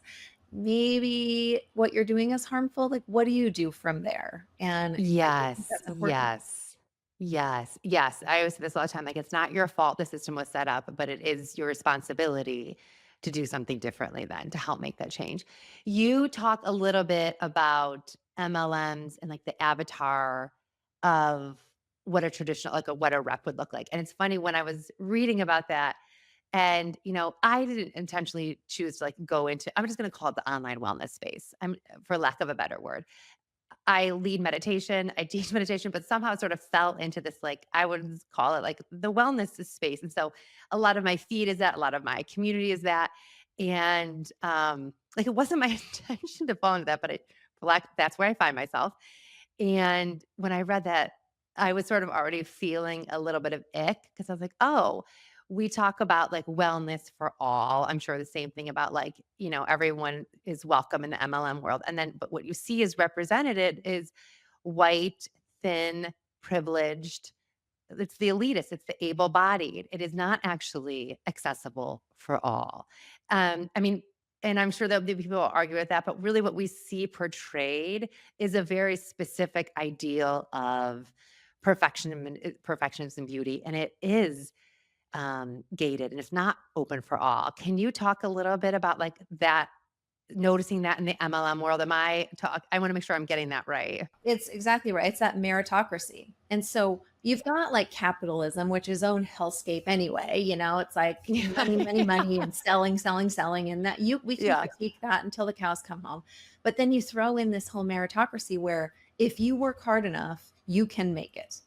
maybe what you're doing is harmful, like, what do you do from there? And I just think Yes, that's important. yes, yes, yes. I always say this all the time. Like, it's not your fault the system was set up, but it is your responsibility to do something differently then to help make that change. You talk a little bit about MLMs and like the avatar of what a traditional, like what a rep would look like. And it's funny when I was reading about that, and I didn't intentionally choose to like go into, I'm just going to call it the online wellness space. I'm for lack of a better word. I lead meditation, I teach meditation, but somehow it sort of fell into this, like, I would call it like the wellness space. And so a lot of my feed is that, a lot of my community is that. And like it wasn't my intention to fall into that, but that's where I find myself. And when I read that, I was sort of already feeling a little bit of ick because I was like, oh, we talk about like wellness for all. I'm sure the same thing about like, everyone is welcome in the MLM world. And then, but what you see is represented is white, thin, privileged. It's the elitist, it's the able bodied. It is not actually accessible for all. I mean, and I'm sure there'll be people who argue with that, but really what we see portrayed is a very specific ideal of perfectionism and beauty. And it is gated and it's not open for all. Can you talk a little bit about like that, noticing that in the MLM world? I want to make sure I'm getting that right. It's exactly right. It's that meritocracy. And so you've got like capitalism, which is own hellscape anyway. It's like Yeah. money, money, money, and selling, selling, selling. And that we can Yeah. critique that until the cows come home. But then you throw in this whole meritocracy where if you work hard enough, you can make it.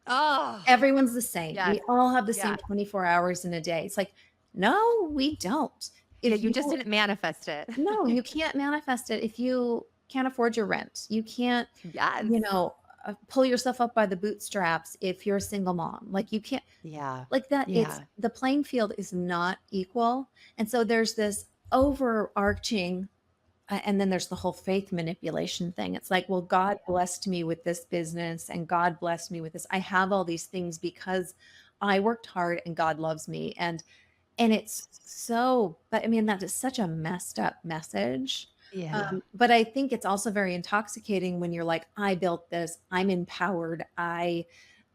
Oh, Everyone's the same. yes. We all have the same Yeah. 24 hours in a day. It's like, no, we don't. Yeah, If you you just didn't manifest it. no, you can't manifest it if you can't afford your rent. You can't, Yes. pull yourself up by the bootstraps if you're a single mom. Like you can't Yeah. like that. It's Yeah. the playing field is not equal. And so there's this overarching and then there's the whole faith manipulation thing. It's like, well, God blessed me with this business and God blessed me with this. I have all these things because I worked hard and God loves me. And it's so but I mean, that is such a messed up message. Yeah. But I think it's also very intoxicating when you're like, "I built this. I'm empowered.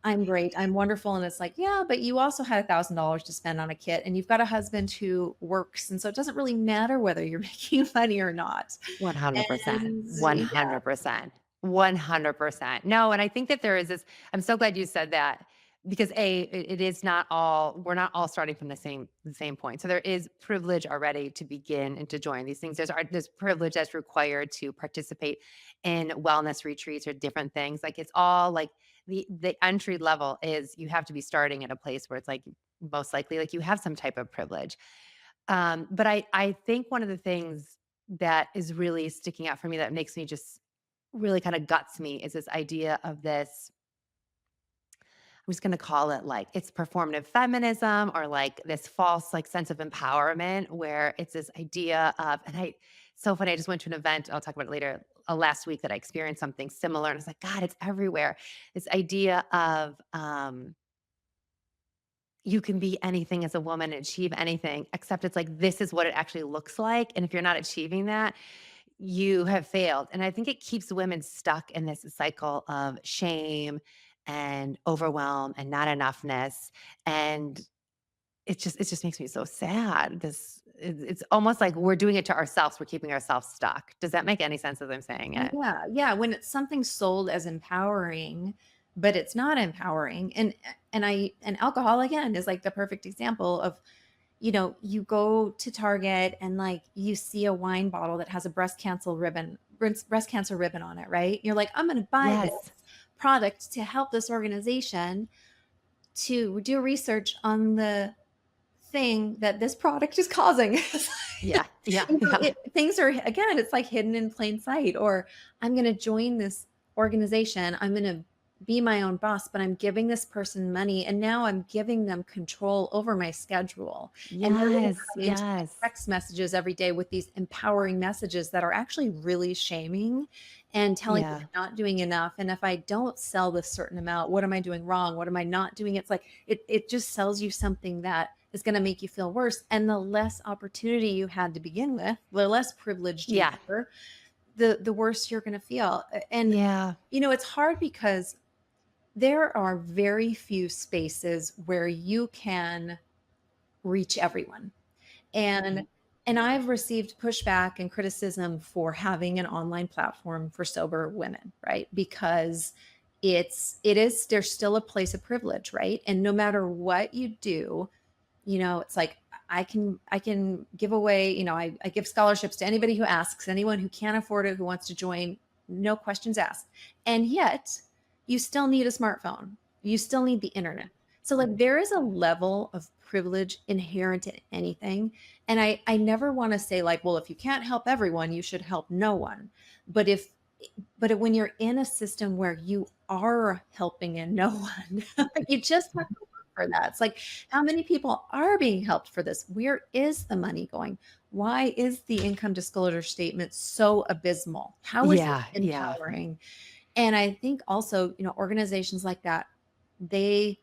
I'm great. I'm wonderful. And it's like, yeah, but you also had $1,000 to spend on a kit and you've got a husband who works. And so it doesn't really matter whether you're making money or not. 100%. And yeah, 100%. 100%. No, and I think that there is this I'm so glad you said that because it is not all we're not all starting from the same point. So there is privilege already to begin and to join these things. There's privilege that's required to participate in wellness retreats or different things. Like it's all like the entry level is you have to be starting at a place where it's like most likely like you have some type of privilege. But I think one of the things that is really sticking out for me that makes me just really kind of guts me is this idea of this. I'm just going to call it like it's performative feminism or like this false like sense of empowerment where it's this idea of and I so funny I just went to an event I'll talk about it later last week that I experienced something similar and it's like God it's everywhere this idea of you can be anything as a woman and achieve anything, except it's like, this is what it actually looks like. And if you're not achieving that, you have failed. And I think it keeps women stuck in this cycle of shame and overwhelm and not enoughness. And it just makes me so sad. It's almost like we're doing it to ourselves. We're keeping ourselves stuck. Does that make any sense as I'm saying it? yeah, yeah. When it's something sold as empowering, but it's not empowering. And alcohol again is like the perfect example of, you go to Target and like you see a wine bottle that has a breast cancer ribbon on it, right? You're like, I'm going to buy this Yes. product to help this organization to do research on the thing that this product is causing. Yeah. Yeah. Yeah. Things are, again, it's like hidden in plain sight. Or I'm going to join this organization. I'm going to be my own boss, but I'm giving this person money and now I'm giving them control over my schedule. And they're going to Yes. come into my Yes. text messages every day with these empowering messages that are actually really shaming and telling me Yeah. I'm not doing enough. And if I don't sell this certain amount, what am I doing wrong? What am I not doing? It's like it just sells you something that is going to make you feel worse. And the less opportunity you had to begin with, the less privileged you Yeah. were, the worse you're going to feel. And Yeah. it's hard because there are very few spaces where you can reach everyone. And I've received pushback and criticism for having an online platform for sober women, right? Because there's still a place of privilege, right? And no matter what you do, it's like I can give away, I give scholarships to anybody who asks, anyone who can't afford it, who wants to join, no questions asked. And yet you still need a smartphone. You still need the internet. So like there is a level of privilege inherent in anything. And I never want to say like, well, if you can't help everyone, you should help no one. But when you're in a system where you are helping and no one, you just have to look for that. It's like, how many people are being helped for this? Where is the money going? Why is the income disclosure statement so abysmal? How is it Yeah. Yeah. empowering? And I think also, organizations like that, they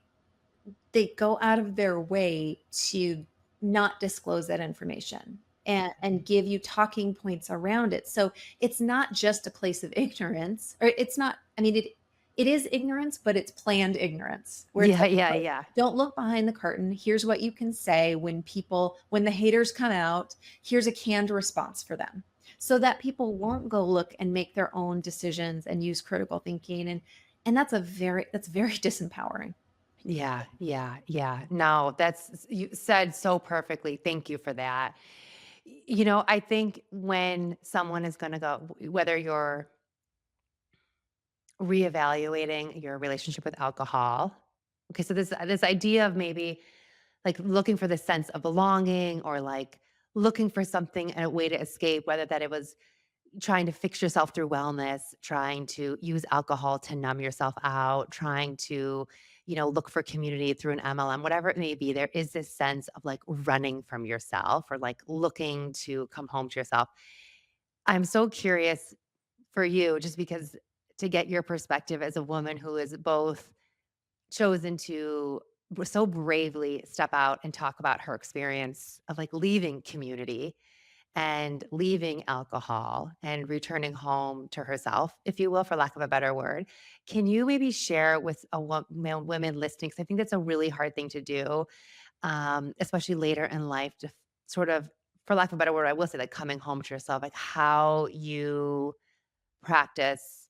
they go out of their way to not disclose that information and give you talking points around it. So it's not just a place of ignorance, or it's not, I mean, it is ignorance, but it's planned ignorance where it's Yeah. like, Yeah. "Oh, Yeah. don't look behind the curtain. Here's what you can say when the haters come out, here's a canned response for them. So that people won't go look and make their own decisions and use critical thinking. And that's very disempowering. Yeah, yeah, yeah. No, that's you said so perfectly. Thank you for that. I think when someone is going to go, whether you're reevaluating your relationship with alcohol, okay, so this idea of maybe like looking for the sense of belonging or like looking for something and a way to escape, whether that it was trying to fix yourself through wellness, trying to use alcohol to numb yourself out, trying to, look for community through an MLM, whatever it may be, there is this sense of like running from yourself or like looking to come home to yourself. I'm so curious for you, just because to get your perspective as a woman who is both chosen to so bravely step out and talk about her experience of like leaving community and leaving alcohol and returning home to herself, if you will, for lack of a better word. Can you maybe share with women listening? Because I think that's a really hard thing to do, especially later in life, to sort of, for lack of a better word, I will say, like coming home to yourself, like how you practice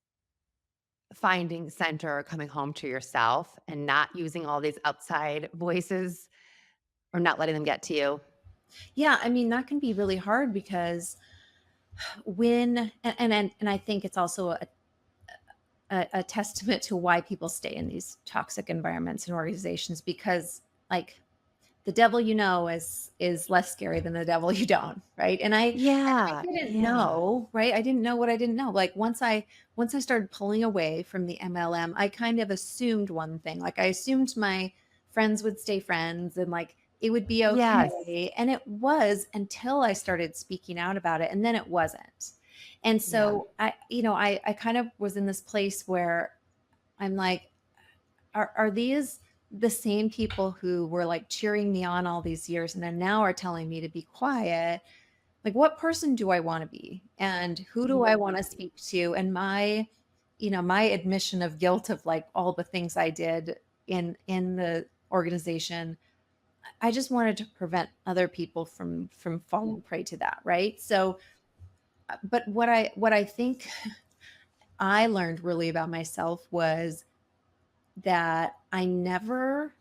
finding center or coming home to yourself and not using all these outside voices or not letting them get to you. Yeah, I mean, that can be really hard because when and I think it's also a testament to why people stay in these toxic environments and organizations because like the devil you know is less scary than the devil you don't, right? And I Yeah, didn't yeah. know, right? I didn't know what I didn't know. Like once I started pulling away from the MLM, I kind of assumed one thing. Like I assumed my friends would stay friends and like it would be Yes. okay. And it was until I started speaking out about it and then it wasn't. And Yeah. so I kind of was in this place where I'm like, are these the same people who were like cheering me on all these years and then now are telling me to be quiet? Like, what person do I want to be? And who do I want to speak to? And my admission of guilt of like all the things I did in the organization, I just wanted to prevent other people from falling prey to that, right? So, but what I think I learned really about myself was that I never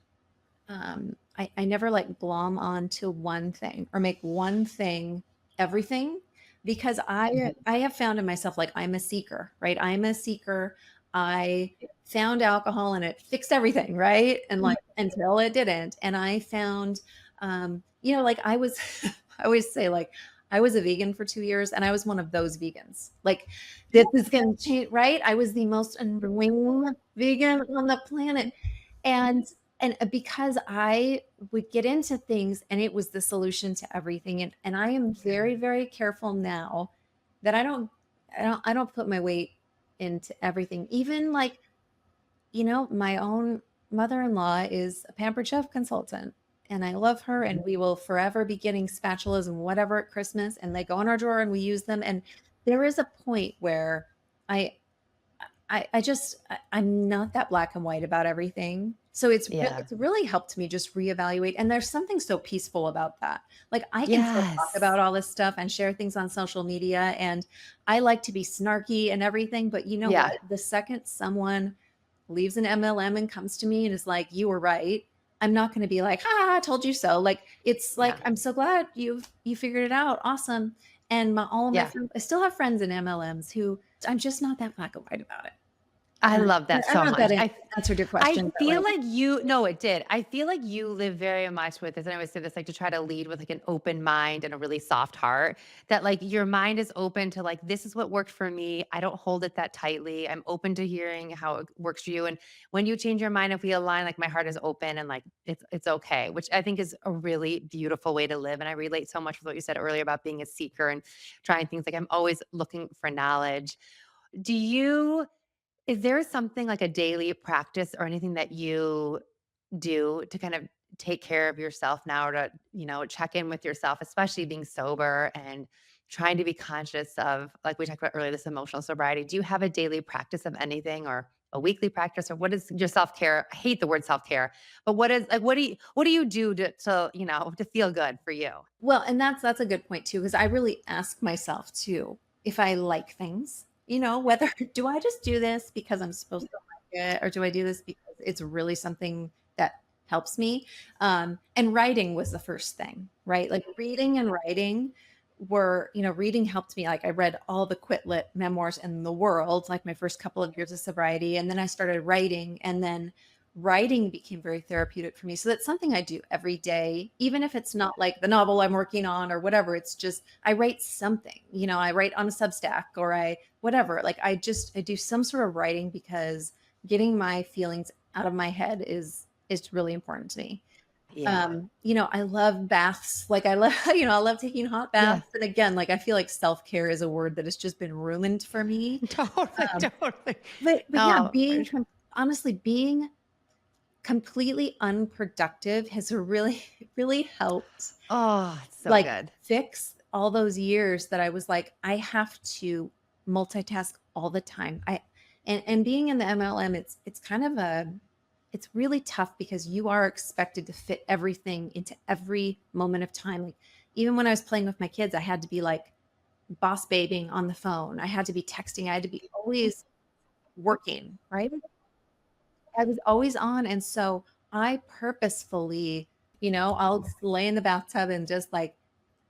like glom on to one thing or make one thing everything because I have found in myself like I'm a seeker, right? I'm a seeker. I found alcohol and it fixed everything, right? And like until it didn't. And I found like I was I always say like I was a vegan for 2 years and I was one of those vegans. Like this is gonna change, right? I was the most annoying vegan on the planet. And because I would get into things and it was the solution to everything. And I am very, very careful now that I don't put my weight into everything. Even like, my own mother-in-law is a pampered chef consultant and I love her and we will forever be getting spatulas and whatever at Christmas and they go in our drawer and we use them. And there is a point where I I'm not that black and white about everything. So Yeah. it's really helped me just reevaluate. And there's something so peaceful about that. Like I can still talk Yes. about all this stuff and share things on social media. And I like to be snarky and everything. But you know what? Yeah. The second someone leaves an MLM and comes to me and is like, you were right. I'm not going to be like, ha, I told you so. Like, it's like, Yeah. I'm so glad you figured it out. Awesome. And all of my Yeah. friends, I still have friends in MLMs who I'm just not that black and white about it. I Uh, love that I don't so know if much. that I answered your I question, but feel like, like you no, it did. I feel like you live very much with this, and I always say this, like, to try to lead with, like, an open mind and a really soft heart, that, like, your mind is open to, like, "This is what worked for me. I don't hold it that tightly. I'm open to hearing how it works for you, and when you change your mind, if we align, like, my heart is open and, like, it's okay," which I think is a really beautiful way to live, and I relate so much with what you said earlier about being a seeker and trying things, like, I'm always looking for knowledge. Do you Is there something like a daily practice or anything that you do to kind of take care of yourself now or to, check in with yourself, especially being sober and trying to be conscious of, like we talked about earlier, this emotional sobriety? Do you have a daily practice of anything or a weekly practice or what is your self-care? I hate the word self-care, but what do you do to feel good for you? well, and that's a good point too, because I really ask myself too if I like things, whether do I just do this because I'm supposed to like it, or do I do this because it's really something that helps me? And writing was the first thing, right? Like reading and writing reading helped me. Like I read all the quit lit memoirs in the world, like my first couple of years of sobriety, and then I started writing, and then writing became very therapeutic for me. So that's something I do every day, even if it's not like the novel I'm working on or whatever. It's just I write something, I write on a Substack or I whatever. Like I do some sort of writing because getting my feelings out of my head is really important to me. Yeah. I love baths. Like I love, I love taking hot Yeah. baths. And again, like I feel like self-care is a word that has just been ruined for me. Totally, Um, totally. but yeah, No, for sure. honestly being completely unproductive has really really helped Oh, it's so like good. fix all those years that I was like, I have to multitask all the time. And being in the MLM, it's kind of it's really tough because you are expected to fit everything into every moment of time. Like even when I was playing with my kids, I had to be like boss babying on the phone. I had to be texting. I had to be always working, right? I was always on. And so I purposefully, I'll just lay in the bathtub and just like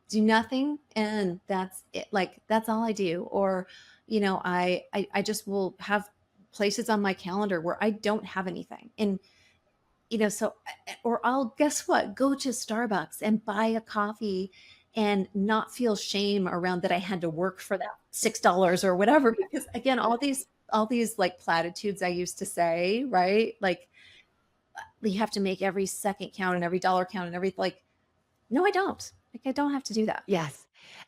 do nothing. And that's it. Like, that's all I do. Or, I just will have places on my calendar where I don't have anything. And so or I'll guess what? Go to Starbucks and buy a coffee and not feel shame around that I had to work for that $6 or whatever. Because again, all these like platitudes I used to say, right? Like you have to make every second count and every dollar count and every like, no, I don't. Like I don't have to do that. Yes.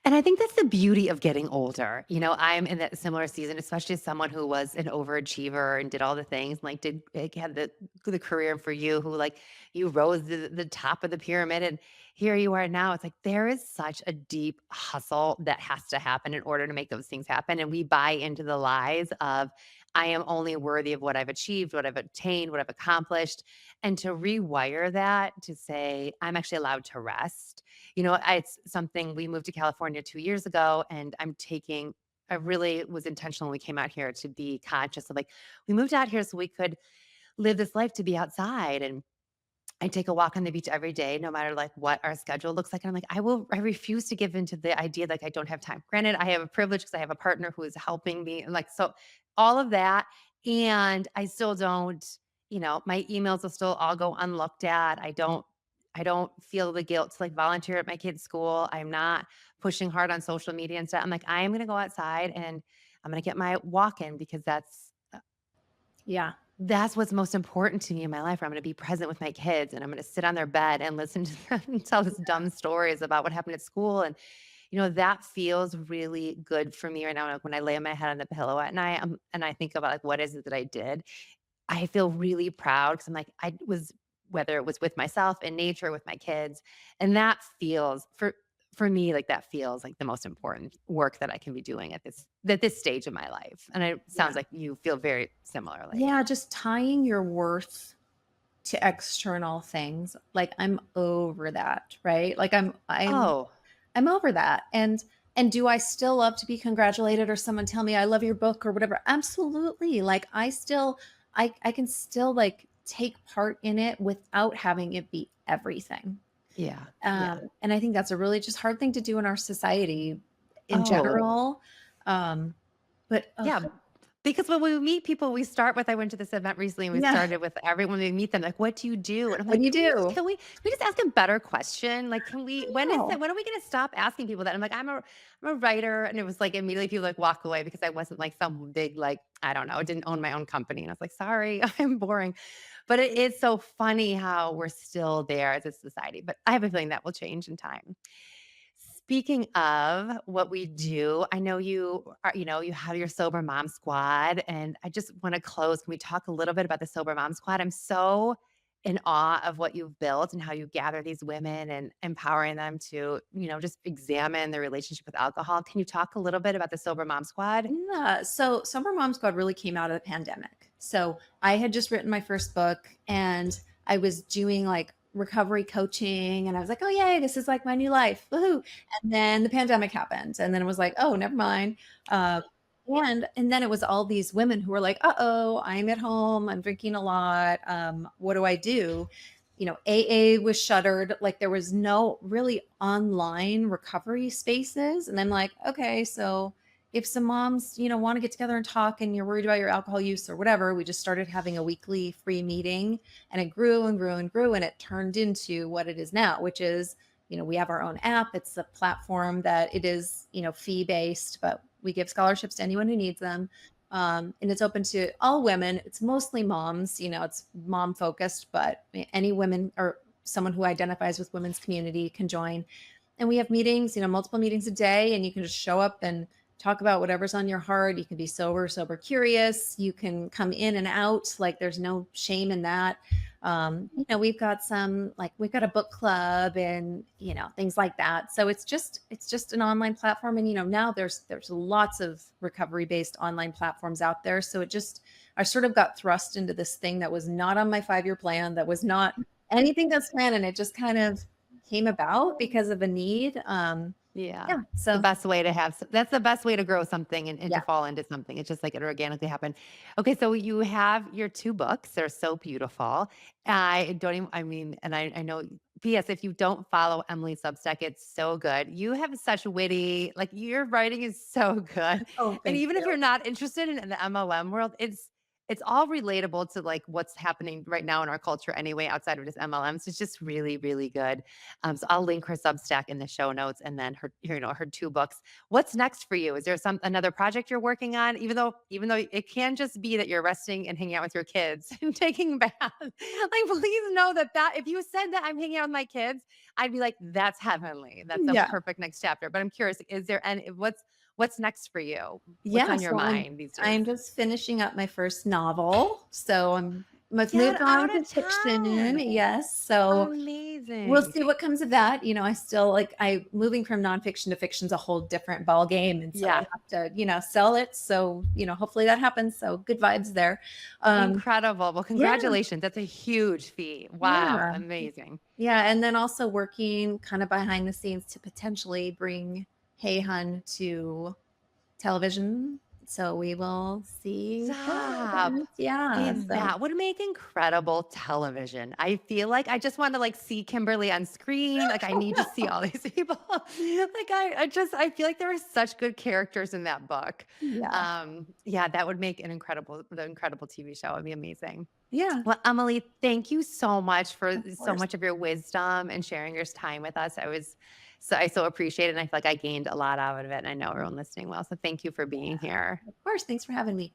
And I think that's the beauty of getting older. I'm in that similar season, especially as someone who was an overachiever and did all the things, like did like had the career for you who like you rose to the top of the pyramid and here you are now. It's like there is such a deep hustle that has to happen in order to make those things happen. And we buy into the lies of I am only worthy of what I've achieved, what I've attained, what I've accomplished. And to rewire that to say, I'm actually allowed to rest. It's something we moved to California 2 years ago, and I really was intentional when we came out here to be conscious of like, we moved out here so we could live this life to be outside. And I take a walk on the beach every day, no matter like what our schedule looks like. And I'm like, I refuse to give into the idea like I don't have time. Granted, I have a privilege because I have a partner who is helping me. And like, so all of that. And I still don't, my emails will still all go unlooked at. I don't feel the guilt to like volunteer at my kid's school. I'm not pushing hard on social media and stuff. I'm like, I am going to go outside and I'm going to get my walk in because Yeah. that's what's most important to me in my life, where I'm gonna be present with my kids and I'm gonna sit on their bed and listen to them tell us dumb stories about what happened at school. And, that feels really good for me right now. Like when I lay my head on the pillow at night, and I think about like, what is it that I did? I feel really proud because I'm like, whether it was with myself in nature, with my kids, and that feels for me, like that feels like the most important work that I can be doing at this stage of my life. And it Yeah. sounds like you feel very similarly. Yeah. Just tying your worth to external things. Like I'm over that, right? Like Oh, I'm over that. And do I still love to be congratulated or someone tell me I love your book or whatever? Absolutely. Like I can still like take part in it without having it be everything. yeah, yeah. And I think that's a really just hard thing to do in our society in Oh, general. But yeah. Because when we meet people, we start with I went to this event recently and we yeah, started with everyone we meet them, like, what do you do? And I'm what do like, you can we do? just ask a better question? Like, No. when are we gonna stop asking people that? I'm like, I'm a writer. And it was like immediately people like walk away because I wasn't like some big, like, I don't know, didn't own my own company. And I was like, sorry, I'm boring. But it is so funny how we're still there as a society. But I have a feeling that will change in time. Speaking of what we do, I know you have your sober mom squad, and I just want to close. Can we talk a little bit about the sober mom squad? I'm so in awe of what you've built and how you gather these women and empowering them to, just examine their relationship with alcohol. Can you talk a little bit about the sober mom squad? Yeah. So Summer Mom Squad really came out of the pandemic. So I had just written my first book and I was doing like recovery coaching and I was like, oh yay, this is like my new life. Woohoo. And then the pandemic happened. And then it was like, oh, never mind. And then it was all these women who were like, uh-oh, I'm at home, I'm drinking a lot. What do I do? AA was shuttered. Like there was no really online recovery spaces. And I'm like, okay, so if some moms, want to get together and talk and you're worried about your alcohol use or whatever, we just started having a weekly free meeting and it grew and grew and grew. And it turned into what it is now, which is, we have our own app. It's a platform that it is, fee based, but we give scholarships to anyone who needs them. And it's open to all women. It's mostly moms, it's mom focused, but any women or someone who identifies with women's community can join. And we have meetings, multiple meetings a day, and you can just show up and talk about whatever's on your heart. You can be sober curious. You can come in and out. Like there's no shame in that. We've got we've got a book club and, things like that. So it's just an online platform. And, now there's lots of recovery based online platforms out there. So I sort of got thrust into this thing that was not on my 5-year plan, that was not anything that's planned. And it just kind of came about because of a need. Yeah. Yeah. The So best way to that's the best way to grow something and to yeah. fall into something. It's just like it organically happened. Okay, so you have your 2 books. They're so beautiful. I don't even I mean, and I know PS, if you don't follow Emily's Substack, it's so good. You have such witty, like your writing is so good. Oh, And thank even if you. you're not interested in the MLM world, it's all relatable to like what's happening right now in our culture anyway, outside of just MLMs. It's just really, really good. So I'll link her Substack in the show notes and then her 2 books. What's next for you? Is there another project you're working on? Even though it can just be that you're resting and hanging out with your kids and taking baths. Like, please know that if you said that I'm hanging out with my kids, I'd be like, that's heavenly. That's a Yeah. perfect next chapter. But I'm curious, is there any what's next for you? What's Yeah, on your so I'm mind these days? I'm just finishing up my first novel. So I've Get moved on out to of fiction. town. Yes. So we'll Amazing. see what comes of that. I still I moving from nonfiction to fiction's a whole different ball game. And so I Yeah. have to, sell it. So, hopefully that happens. So good vibes there. Um, Incredible. Well, yeah, congratulations. That's a huge feat. Wow. yeah. Amazing. Yeah. And then also working kind of behind the scenes to potentially bring Hey Hun to television. So we will see what Stop. happens. Yeah. Okay, So that would make incredible television. I feel like I just want to like see Kimberly on screen. Like I need to see all these people. Like I feel like there are such good characters in that book. yeah. Yeah, that would make the incredible TV show. It'd be amazing. Yeah. Well, Emily, thank you so much for Of so course. much of your wisdom and sharing your time with us. I so appreciate it. And I feel like I gained a lot out of it. And I know everyone listening well. So thank you for being here. Of course. Thanks for having me.